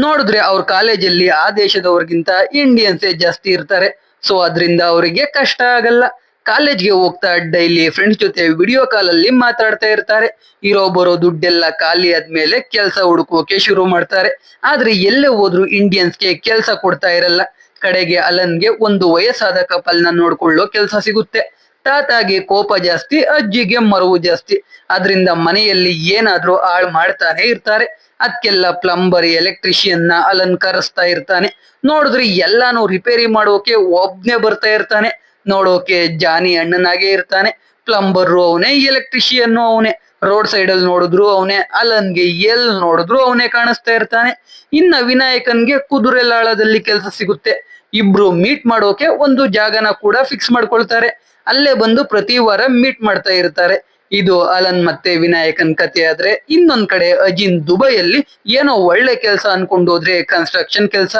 ನೋಡಿದ್ರೆ ಅವ್ರ ಕಾಲೇಜಲ್ಲಿ ಆ ದೇಶದವ್ರಿಗಿಂತ ಇಂಡಿಯನ್ಸೇ ಜಾಸ್ತಿ ಇರ್ತಾರೆ. ಸೊ ಅದ್ರಿಂದ ಅವರಿಗೆ ಕಷ್ಟ ಆಗಲ್ಲ. ಕಾಲೇಜ್ಗೆ ಹೋಗ್ತಾ ಡೈಲಿ ಫ್ರೆಂಡ್ಸ್ ಜೊತೆ ವಿಡಿಯೋ ಕಾಲ್ ಅಲ್ಲಿ ಮಾತಾಡ್ತಾ ಇರ್ತಾರೆ. ಇರೋ ಬರೋ ದುಡ್ಡೆಲ್ಲ ಖಾಲಿ ಆದ್ಮೇಲೆ ಕೆಲ್ಸ ಹುಡುಕೋಕೆ ಶುರು ಮಾಡ್ತಾರೆ. ಆದ್ರೆ ಎಲ್ಲೇ ಹೋದ್ರು ಇಂಡಿಯನ್ಸ್ಗೆ ಕೆಲ್ಸ ಕೊಡ್ತಾ ಇರಲ್ಲ. ಕಡೆಗೆ ಅಲನ್ಗೆ ಒಂದು ವಯಸ್ಸಾದ ಕಪಲ್ನ ನೋಡ್ಕೊಳ್ಳೋ ಕೆಲ್ಸ ಸಿಗುತ್ತೆ. ತಾತಾಗೆ ಕೋಪ ಜಾಸ್ತಿ, ಅಜ್ಜಿಗೆ ಮರವು ಜಾಸ್ತಿ. ಅದ್ರಿಂದ ಮನೆಯಲ್ಲಿ ಏನಾದ್ರೂ ಹಾಳು ಮಾಡ್ತಾನೆ ಇರ್ತಾರೆ. ಅದಕ್ಕೆಲ್ಲ ಪ್ಲಂಬರ್, ಎಲೆಕ್ಟ್ರಿಷಿಯನ್ ನ ಅಲನ್ ಕರೆಸ್ತಾ ಇರ್ತಾನೆ. ನೋಡಿದ್ರೆ ಎಲ್ಲಾನು ರಿಪೇರಿ ಮಾಡೋಕೆ ಒಬ್ನೇ ಬರ್ತಾ ಇರ್ತಾನೆ. ನೋಡೋಕೆ ಜಾನಿ ಅಣ್ಣನಾಗೆ ಇರ್ತಾನೆ. ಪ್ಲಂಬರ್ ಅವನೇ, ಎಲೆಕ್ಟ್ರಿಷಿಯನ್ ಅವನೇ. ರೋಡ್ ಸೈಡ್ ಅಲ್ಲಿ ನೋಡಿದ್ರು ಅವನೇ, ಅಲನ್ಗೆ ಎಲ್ ನೋಡಿದ್ರು ಅವನೇ ಕಾಣಿಸ್ತಾ ಇರ್ತಾನೆ. ಇನ್ನ ವಿನಾಯಕನ್ಗೆ ಕುದುರೆಲಾಳದಲ್ಲಿ ಕೆಲಸ ಸಿಗುತ್ತೆ. ಇಬ್ರು ಮೀಟ್ ಮಾಡೋಕೆ ಒಂದು ಜಾಗನ ಕೂಡ ಫಿಕ್ಸ್ ಮಾಡ್ಕೊಳ್ತಾರೆ. ಅಲ್ಲೇ ಬಂದು ಪ್ರತಿ ವಾರ ಮೀಟ್ ಮಾಡ್ತಾ ಇರ್ತಾರೆ. ಇದು ಅಲನ್ ಮತ್ತೆ ವಿನಾಯಕನ್ ಕಥೆ ಆದ್ರೆ, ಇನ್ನೊಂದ್ ಕಡೆ ಅಜಿನ್ ದುಬೈಯಲ್ಲಿ ಏನೋ ಒಳ್ಳೆ ಕೆಲಸ ಅನ್ಕೊಂಡು ಹೋದ್ರೆ ಕನ್ಸ್ಟ್ರಕ್ಷನ್ ಕೆಲಸ.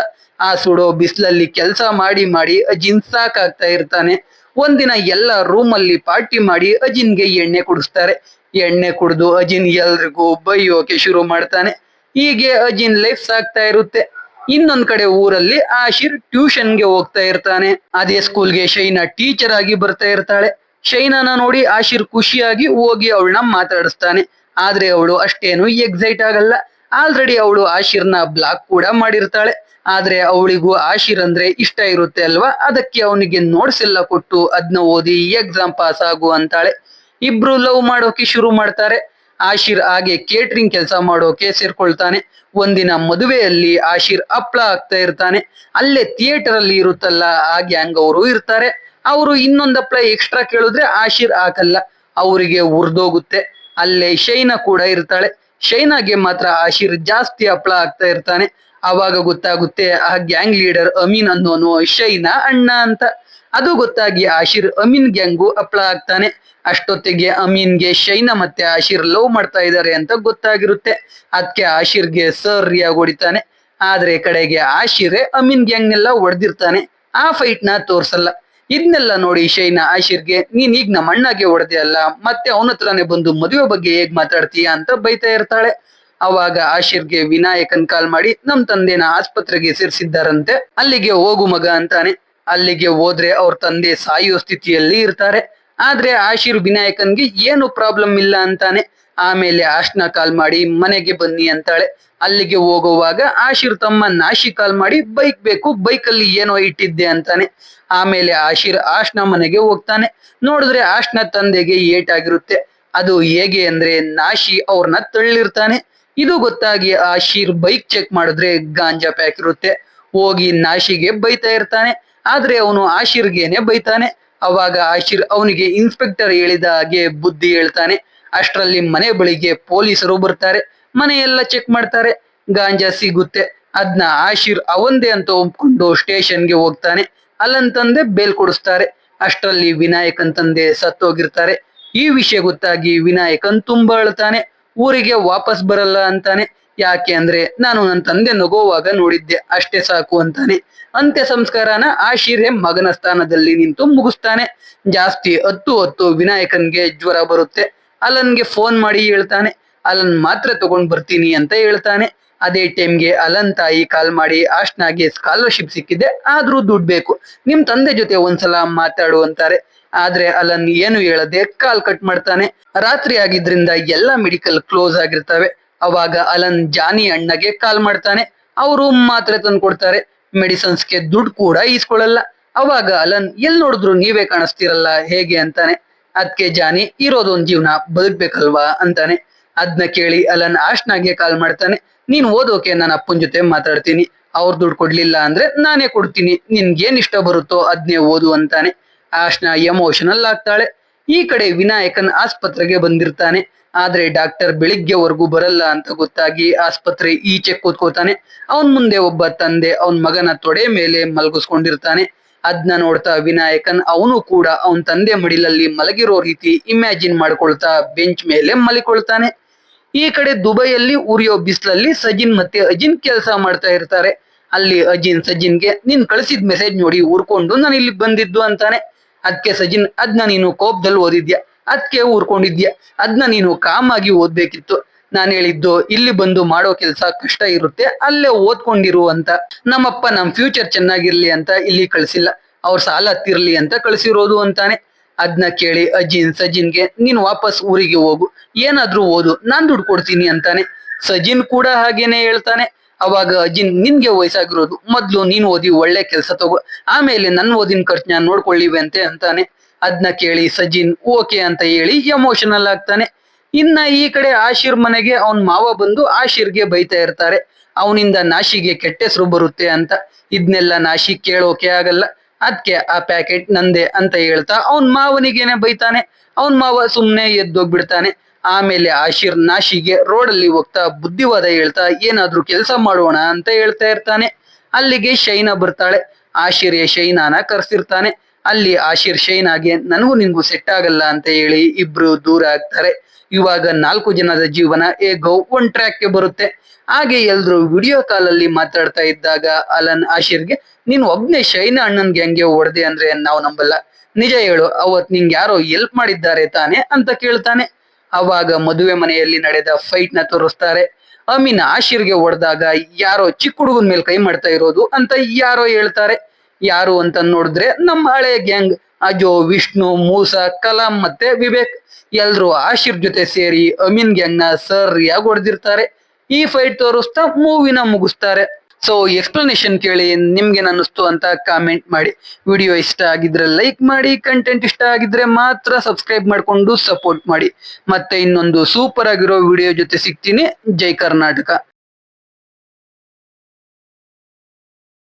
ಆ ಸುಡೋ ಬಿಸಿಲಲ್ಲಿ ಕೆಲಸ ಮಾಡಿ ಮಾಡಿ ಅಜಿನ್ ಸಾಕಾಗ್ತಾ ಇರ್ತಾನೆ. ಒಂದಿನ ಎಲ್ಲ ರೂಮ್ ಅಲ್ಲಿ ಪಾರ್ಟಿ ಮಾಡಿ ಅಜಿನ್ಗೆ ಎಣ್ಣೆ ಕುಡಿಸ್ತಾರೆ. ಎಣ್ಣೆ ಕುಡಿದು ಅಜಿನ್ ಎಲ್ರಿಗೂ ಬೈಯೋಕೆ ಶುರು ಮಾಡ್ತಾನೆ. ಹೀಗೆ ಅಜಿನ್ ಲೈಫ್ ಸಾಗ್ತಾ ಇರುತ್ತೆ. ಇನ್ನೊಂದ್ ಕಡೆ ಊರಲ್ಲಿ ಆಶಿರ್ ಟ್ಯೂಷನ್ಗೆ ಹೋಗ್ತಾ ಇರ್ತಾನೆ. ಅದೇ ಸ್ಕೂಲ್ಗೆ ಶೈನಾ ಟೀಚರ್ ಆಗಿ ಬರ್ತಾ ಇರ್ತಾಳೆ. ಶೈನಾನ ನೋಡಿ ಆಶಿರ್ ಖುಷಿಯಾಗಿ ಹೋಗಿ ಅವಳನ್ನ ಮಾತಾಡಿಸ್ತಾನೆ. ಆದ್ರೆ ಅವಳು ಅಷ್ಟೇನು ಎಕ್ಸೈಟ್ ಆಗಲ್ಲ. ಆಲ್ರೆಡಿ ಅವಳು ಆಶಿರ್ನ ಬ್ಲಾಕ್ ಕೂಡ ಮಾಡಿರ್ತಾಳೆ. ಆದ್ರೆ ಅವಳಿಗೂ ಆಶಿರ್ ಅಂದ್ರೆ ಇಷ್ಟ ಇರುತ್ತೆ ಅಲ್ವಾ, ಅದಕ್ಕೆ ಅವನಿಗೆ ನೋಟ್ಸ್ ಎಲ್ಲ ಕೊಟ್ಟು ಅದನ್ನ ಓದಿ ಎಕ್ಸಾಮ್ ಪಾಸ್ ಆಗು ಅಂತಾಳೆ. ಇಬ್ರು ಲವ್ ಮಾಡೋಕೆ ಶುರು ಮಾಡ್ತಾರೆ. ಆಶಿರ್ ಹಾಗೆ ಕೇಟರಿಂಗ್ ಕೆಲಸ ಮಾಡೋಕೆ ಸೇರ್ಕೊಳ್ತಾನೆ. ಒಂದಿನ ಮದುವೆಯಲ್ಲಿ ಆಶಿರ್ ಹಪ್ಳ ಆಗ್ತಾ ಇರ್ತಾನೆ. ಅಲ್ಲೇ ಥಿಯೇಟರ್ ಅಲ್ಲಿ ಇರುತ್ತಲ್ಲ ಆ ಗ್ಯಾಂಗ್ ಅವರು ಇರ್ತಾರೆ. ಅವರು ಇನ್ನೊಂದ್ ಹಪ್ಳ ಎಕ್ಸ್ಟ್ರಾ ಕೇಳಿದ್ರೆ ಆಶಿರ್ ಹಾಕಲ್ಲ, ಅವರಿಗೆ ಉರ್ದೋಗುತ್ತೆ. ಅಲ್ಲೇ ಶೈನಾ ಕೂಡ ಇರ್ತಾಳೆ. ಶೈನಾಗೆ ಮಾತ್ರ ಆಶಿರ್ ಜಾಸ್ತಿ ಹಪ್ಳ ಆಗ್ತಾ ಇರ್ತಾನೆ. ಅವಾಗ ಗೊತ್ತಾಗುತ್ತೆ ಆ ಗ್ಯಾಂಗ್ ಲೀಡರ್ ಅಮೀನ್ ಅನ್ನೋನು ಶೈನಾ ಅಣ್ಣ ಅಂತ. ಅದು ಗೊತ್ತಾಗಿ ಆಶಿರ್ ಅಮೀನ್ ಗ್ಯಾಂಗು ಹಪ್ಳ ಆಗ್ತಾನೆ. ಅಷ್ಟೊತ್ತಿಗೆ ಅಮೀನ್ಗೆ ಶೈನಾ ಮತ್ತೆ ಆಶಿರ್ ಲವ್ ಮಾಡ್ತಾ ಇದ್ದಾರೆ ಅಂತ ಗೊತ್ತಾಗಿರುತ್ತೆ. ಅದಕ್ಕೆ ಆಶಿರ್ಗೆ ಸರಿಯಾಗಿ ಹೊಡಿತಾನೆ. ಆದ್ರೆ ಕಡೆಗೆ ಆಶಿರೇ ಅಮೀನ್ ಗ್ಯಾಂಗ್ನೆಲ್ಲ ಹೊಡೆದಿರ್ತಾನೆ. ಆ ಫೈಟ್ ನ ತೋರ್ಸಲ್ಲ. ಇದನ್ನೆಲ್ಲ ನೋಡಿ ಶೈನಾ ಆಶಿರ್ಗೆ, ನೀನ್ ಈಗ ನಮ್ಮ ಅಣ್ಣಗೆ ಹೊಡೆದೆ ಅಲ್ಲ, ಮತ್ತೆ ಅವನ ಹತ್ರನೇ ಬಂದು ಮದುವೆ ಬಗ್ಗೆ ಹೇಗ್ ಮಾತಾಡ್ತೀಯ ಅಂತ ಬೈತಾ ಇರ್ತಾಳೆ. ಅವಾಗ ಆಶಿರ್ಗೆ ವಿನಾಯಕನ್ ಕಾಲ್ ಮಾಡಿ ನಮ್ ತಂದೆನ ಆಸ್ಪತ್ರೆಗೆ ಸೇರಿಸಿದ್ದಾರಂತೆ, ಅಲ್ಲಿಗೆ ಹೋಗು ಮಗ ಅಂತಾನೆ. ಅಲ್ಲಿಗೆ ಹೋದ್ರೆ ಅವ್ರ ತಂದೆ ಸಾಯೋ ಸ್ಥಿತಿಯಲ್ಲಿ ಇರ್ತಾರೆ. ಆದ್ರೆ ಆಶಿರ್ ವಿನಾಯಕನ್ಗೆ ಏನು ಪ್ರಾಬ್ಲಮ್ ಇಲ್ಲ ಅಂತಾನೆ. ಆಮೇಲೆ ಆಶ್ನ ಕಾಲ್ ಮಾಡಿ ಮನೆಗೆ ಬನ್ನಿ ಅಂತಾಳೆ. ಅಲ್ಲಿಗೆ ಹೋಗುವಾಗ ಆಶಿರ್ ತಮ್ಮ ನಾಶಿ ಕಾಲ್ ಮಾಡಿ ಬೈಕ್ ಬೇಕು, ಬೈಕ್ ಅಲ್ಲಿ ಏನೋ ಇಟ್ಟಿದ್ದೆ ಅಂತಾನೆ. ಆಮೇಲೆ ಆಶಿರ್ ಆಶ್ನ ಮನೆಗೆ ಹೋಗ್ತಾನೆ. ನೋಡಿದ್ರೆ ಆಶ್ನ ತಂದೆಗೆ ಏಟಾಗಿರುತ್ತೆ. ಅದು ಹೇಗೆ ಅಂದ್ರೆ ನಾಶಿ ಅವ್ರನ್ನ ತಳ್ಳಿರ್ತಾನೆ. ಇದು ಗೊತ್ತಾಗಿ ಆಶಿರ್ ಬೈಕ್ ಚೆಕ್ ಮಾಡಿದ್ರೆ ಗಾಂಜಾ ಪ್ಯಾಕ್ ಇರುತ್ತೆ. ಹೋಗಿ ನಾಶಿಗೆ ಬೈತಾ ಇರ್ತಾನೆ. ಆದ್ರೆ ಅವನು ಆಶಿರ್ಗೇನೆ ಬೈತಾನೆ. ಅವಾಗ ಆಶಿರ್ ಅವನಿಗೆ ಇನ್ಸ್ಪೆಕ್ಟರ್ ಹೇಳಿದ ಹಾಗೆ ಬುದ್ಧಿ ಹೇಳ್ತಾನೆ. ಅಷ್ಟರಲ್ಲಿ ಮನೆ ಬಳಿಗೆ ಪೊಲೀಸರು ಬರ್ತಾರೆ. ಮನೆಯೆಲ್ಲ ಚೆಕ್ ಮಾಡ್ತಾರೆ. ಗಾಂಜಾ ಸಿಗುತ್ತೆ. ಅದ್ನ ಆಶಿರ್ ಅವಂದೇ ಅಂತ ಒಪ್ಕೊಂಡು ಸ್ಟೇಷನ್ಗೆ ಹೋಗ್ತಾನೆ. ಅಲ್ಲನ್ ತಂದೆ ಬೇಲ್ ಕೊಡಿಸ್ತಾರೆ. ಅಷ್ಟರಲ್ಲಿ ವಿನಾಯಕನ್ ತಂದೆ ಸತ್ತೋಗಿರ್ತಾರೆ. ಈ ವಿಷಯ ಗೊತ್ತಾಗಿ ವಿನಾಯಕನ್ ತುಂಬಾ ಅಳ್ತಾನೆ. ಊರಿಗೆ ವಾಪಸ್ ಬರಲ್ಲ ಅಂತಾನೆ. ಯಾಕೆ ಅಂದ್ರೆ ನಾನು ನನ್ನ ತಂದೆ ನಗೋವಾಗ ನೋಡಿದ್ದೆ, ಅಷ್ಟೇ ಸಾಕು ಅಂತಾನೆ. ಅಂತ್ಯ ಸಂಸ್ಕಾರನ ಆಶಿರೇ ಮಗನ ಸ್ಥಾನದಲ್ಲಿ ನಿಂತು ಮುಗಿಸ್ತಾನೆ. ಜಾಸ್ತಿ ಹೊತ್ತು ವಿನಾಯಕನ್ಗೆ ಜ್ವರ ಬರುತ್ತೆ. ಅಲನ್ಗೆ ಫೋನ್ ಮಾಡಿ ಹೇಳ್ತಾನೆ. ಅಲನ್ ಮಾತ್ರೆ ತಗೊಂಡ್ ಬರ್ತೀನಿ ಅಂತ ಹೇಳ್ತಾನೆ. ಅದೇ ಟೈಮ್ಗೆ ಅಲನ್ ತಾಯಿ ಕಾಲ್ ಮಾಡಿ ಆಶ್ನಾಗೆ ಸ್ಕಾಲರ್ಶಿಪ್ ಸಿಕ್ಕಿದೆ, ಆದ್ರೂ ದುಡ್ಡು ಬೇಕು, ನಿಮ್ ತಂದೆ ಜೊತೆ ಒಂದ್ಸಲ ಮಾತಾಡು ಅಂತಾರೆ. ಆದ್ರೆ ಅಲನ್ ಏನು ಹೇಳದೆ ಕಾಲ್ ಕಟ್ ಮಾಡ್ತಾನೆ. ರಾತ್ರಿ ಆಗಿದ್ರಿಂದ ಎಲ್ಲಾ ಮೆಡಿಕಲ್ ಕ್ಲೋಸ್ ಆಗಿರ್ತವೆ. ಅವಾಗ ಅಲನ್ ಜಾನಿ ಅಣ್ಣಗೆ ಕಾಲ್ ಮಾಡ್ತಾನೆ. ಅವರು ಮಾತ್ರೆ ತಂದು ಕೊಡ್ತಾರೆ. ಮೆಡಿಸನ್ಸ್ಗೆ ದುಡ್ಡು ಕೂಡ ಈಸ್ಕೊಳ್ಳಲ್ಲ. ಅವಾಗ ಅಲನ್ ಎಲ್ ನೋಡಿದ್ರು ನೀವೇ ಕಾಣಿಸ್ತಿರಲ್ಲ ಹೇಗೆ ಅಂತಾನೆ. ಅದ್ಕೆ ಜಾನಿ ಇರೋದೊಂದ್ ಜೀವನ ಬದುಕ್ಬೇಕಲ್ವಾ ಅಂತಾನೆ. ಅದ್ನ ಕೇಳಿ ಅಲನ್ ಆಶ್ನಾಗೆ ಕಾಲ್ ಮಾಡ್ತಾನೆ. ನೀನ್ ಓದೋಕೆ ನನ್ನ ಅಪ್ಪನ ಜೊತೆ ಮಾತಾಡ್ತೀನಿ, ಅವ್ರ ದುಡ್ಡು ಕೊಡ್ಲಿಲ್ಲ ಅಂದ್ರೆ ನಾನೇ ಕೊಡ್ತೀನಿ, ನಿನ್ಗೇನ್ ಇಷ್ಟ ಬರುತ್ತೋ ಅದ್ನೇ ಓದು ಅಂತಾನೆ. ಆಶ್ನ ಎಮೋಷನಲ್ ಆಗ್ತಾಳೆ. ಈ ಕಡೆ ವಿನಾಯಕನ್ ಆಸ್ಪತ್ರೆಗೆ ಬಂದಿರ್ತಾನೆ. ಆದ್ರೆ ಡಾಕ್ಟರ್ ಬೆಳಿಗ್ಗೆವರೆಗೂ ಬರಲ್ಲ ಅಂತ ಗೊತ್ತಾಗಿ ಆಸ್ಪತ್ರೆ ಈಚೆ ಕೂತ್ಕೋತಾನೆ. ಅವನ್ ಮುಂದೆ ಒಬ್ಬ ತಂದೆ ಅವನ್ ಮಗನ ತೊಡೆ ಮೇಲೆ ಮಲಗಿಸ್ಕೊಂಡಿರ್ತಾನೆ. ಅದ್ನ ನೋಡ್ತಾ ವಿನಾಯಕನ್ ಅವನು ಕೂಡ ಅವನ್ ತಂದೆ ಮಡಿಲಲ್ಲಿ ಮಲಗಿರೋ ರೀತಿ ಇಮ್ಯಾಜಿನ್ ಮಾಡ್ಕೊಳ್ತಾ ಬೆಂಚ್ ಮೇಲೆ ಮಲಿಕೊಳ್ತಾನೆ. ಈ ಕಡೆ ದುಬೈಯಲ್ಲಿ ಉರಿಯೋ ಬಿಸಿಲಲ್ಲಿ ಸಜಿನ್ ಮತ್ತೆ ಅಜಿನ್ ಕೆಲಸ ಮಾಡ್ತಾ ಇರ್ತಾರೆ. ಅಲ್ಲಿ ಅಜಿನ್ ಸಜಿನ್ಗೆ ನೀನ್ ಕಳಿಸಿದ ಮೆಸೇಜ್ ನೋಡಿ ಊರ್ಕೊಂಡು ನಾನು ಇಲ್ಲಿ ಬಂದಿದ್ದು ಅಂತಾನೆ. ಅದ್ಕೆ ಸಜಿನ್, ಅದ್ನ ನೀನು ಕೋಪದಲ್ಲಿ ಓದಿದ್ಯಾ, ಅದ್ಕೆ ಊರ್ಕೊಂಡಿದ್ಯಾ, ಅದ್ನ ನೀನು ಕಾಮಾಗಿ ಓದ್ಬೇಕಿತ್ತು. ನಾನ್ ಹೇಳಿದ್ದು ಇಲ್ಲಿ ಬಂದು ಮಾಡೋ ಕೆಲ್ಸ ಕಷ್ಟ ಇರುತ್ತೆ, ಅಲ್ಲೇ ಓದ್ಕೊಂಡಿರು ಅಂತ. ನಮ್ಮಪ್ಪ ನಮ್ ಫ್ಯೂಚರ್ ಚೆನ್ನಾಗಿರ್ಲಿ ಅಂತ ಇಲ್ಲಿ ಕಳ್ಸಿಲ್ಲ, ಅವ್ರ ಸಾಲ ತಿರ್ಲಿ ಅಂತ ಕಳ್ಸಿರೋದು ಅಂತಾನೆ. ಅದ್ನ ಕೇಳಿ ಅಜಿನ್ ಸಜಿನ್ಗೆ ನೀನ್ ವಾಪಸ್ ಊರಿಗೆ ಹೋಗು, ಏನಾದ್ರೂ ಓದು, ನಾನ್ ದುಡ್ಡು ಕೊಡ್ತೀನಿ ಅಂತಾನೆ. ಸಜಿನ್ ಕೂಡ ಹಾಗೇನೆ ಹೇಳ್ತಾನೆ. ಅವಾಗ ಅಜಿನ್, ನಿನ್ಗೆ ವಯಸ್ಸಾಗಿರೋದು, ಮೊದ್ಲು ನೀನ್ ಓದಿ ಒಳ್ಳೆ ಕೆಲ್ಸ ತಗೋ, ಆಮೇಲೆ ನನ್ ಓದಿನ ಖರ್ಚು ನಾನ್ ನೋಡ್ಕೊಳ್ಳಿವೆ ಅಂತಾನೆ. ಅದ್ನ ಕೇಳಿ ಸಜಿನ್ ಓಕೆ ಅಂತ ಹೇಳಿ ಎಮೋಷನಲ್ ಆಗ್ತಾನೆ. ಇನ್ನ ಈ ಕಡೆ ಆಶಿರ್ ಮನೆಗೆ ಅವನ್ ಮಾವ ಬಂದು ಆಶಿರ್ಗೆ ಬೈತಾ ಇರ್ತಾರೆ. ಅವನಿಂದ ನಾಶಿಗೆ ಕೆಟ್ಟ ಹೆಸರು ಬರುತ್ತೆ ಅಂತ. ಇದ್ನೆಲ್ಲ ನಾಶಿ ಕೇಳೋಕೆ ಆಗಲ್ಲ. ಅದ್ಕೆ ಆ ಪ್ಯಾಕೆಟ್ ನಂದೆ ಅಂತ ಹೇಳ್ತಾ ಅವನ್ ಮಾವನಿಗೇನೆ ಬೈತಾನೆ. ಅವನ್ ಮಾವ ಸುಮ್ನೆ ಎದ್ದೋಗ್ಬಿಡ್ತಾನೆ. ಆಮೇಲೆ ಆಶೀರ್ ನಾಶಿಗೆ ರೋಡಲ್ಲಿ ಹೋಗ್ತಾ ಬುದ್ಧಿವಾದ ಹೇಳ್ತಾ ಏನಾದ್ರೂ ಕೆಲಸ ಮಾಡೋಣ ಅಂತ ಹೇಳ್ತಾ ಇರ್ತಾನೆ. ಅಲ್ಲಿಗೆ ಶೈನಾ ಬರ್ತಾಳೆ. ಆಶೀರ್ ಶೈನಾನ ಕರ್ಸಿರ್ತಾನೆ. ಅಲ್ಲಿ ಆಶೀರ್ ಶೈನಾಗೆ ನನಗೂ ನಿನ್ಗೂ ಸೆಟ್ ಆಗಲ್ಲ ಅಂತ ಹೇಳಿ ಇಬ್ರು ದೂರ ಆಗ್ತಾರೆ. ಇವಾಗ 4 ಜನದ ಜೀವನ ಹೇಗೋ ಒಂದ್ ಟ್ರ್ಯಾಕ್ ಗೆ ಬರುತ್ತೆ. ಹಾಗೆ ಎಲ್ರು ವಿಡಿಯೋ ಕಾಲ್ ಅಲ್ಲಿ ಮಾತಾಡ್ತಾ ಇದ್ದಾಗ ಅಲನ್ ಆಶೀರ್ಗೆ ನೀನ್ ಒಬ್ನೇ ಶೈನಾ ಅಣ್ಣನ್ಗೆ ಹಂಗೆ ಹೊಡೆದೆ ಅಂದ್ರೆ ನಾವು ನಂಬಲ್ಲ, ನಿಜ ಹೇಳು ಅವತ್ ನಿಂಗೆ ಯಾರೋ ಹೆಲ್ಪ್ ಮಾಡಿದ್ದಾರೆ ತಾನೆ ಅಂತ ಕೇಳ್ತಾನೆ. ಅವಾಗ ಮದುವೆ ಮನೆಯಲ್ಲಿ ನಡೆದ ಫೈಟ್ ನ ತೋರಿಸ್ತಾರೆ. ಅಮೀನ್ ಆಶೀರ್ಗೆ ಹೊಡೆದಾಗ ಯಾರೋ ಚಿಕ್ಕ ಹುಡುಗನ ಮೇಲೆ ಕೈ ಮಾಡ್ತಾ ಇರೋದು ಅಂತ ಯಾರೋ ಹೇಳ್ತಾರೆ. ಯಾರು ಅಂತ ನೋಡಿದ್ರೆ ನಮ್ಮ ಹಳೆ ಗ್ಯಾಂಗ್ ಅಜೋ, ವಿಷ್ಣು, ಮೂಸ, ಕಲಾಂ ಮತ್ತೆ ವಿವೇಕ್ ಎಲ್ರು ಆಶೀರ್ ಜೊತೆ ಸೇರಿ ಅಮೀನ್ ಗ್ಯಾಂಗ್ ನ ಸರಿಯಾಗಿ ಹೊಡೆದಿರ್ತಾರೆ. ಈ ಫೈಟ್ ತೋರಿಸ್ತಾ ಮೂವಿನ ಮುಗಿಸ್ತಾರೆ. ಸೊ ಎಕ್ಸ್ಪ್ಲನೇಷನ್ ಕೇಳಿ ನಿಮ್ಗೆ ಅನ್ನಿಸ್ತು ಅಂತ ಕಾಮೆಂಟ್ ಮಾಡಿ. ವಿಡಿಯೋ ಇಷ್ಟ ಆಗಿದ್ರೆ ಲೈಕ್ ಮಾಡಿ, ಕಂಟೆಂಟ್ ಇಷ್ಟ ಆಗಿದ್ರೆ ಮಾತ್ರ ಸಬ್ಸ್ಕ್ರೈಬ್ ಮಾಡ್ಕೊಂಡು ಸಪೋರ್ಟ್ ಮಾಡಿ. ಮತ್ತೆ ಇನ್ನೊಂದು ಸೂಪರ್ ಆಗಿರೋ ವಿಡಿಯೋ ಜೊತೆ ಸಿಗ್ತೀನಿ. ಜೈ ಕರ್ನಾಟಕ.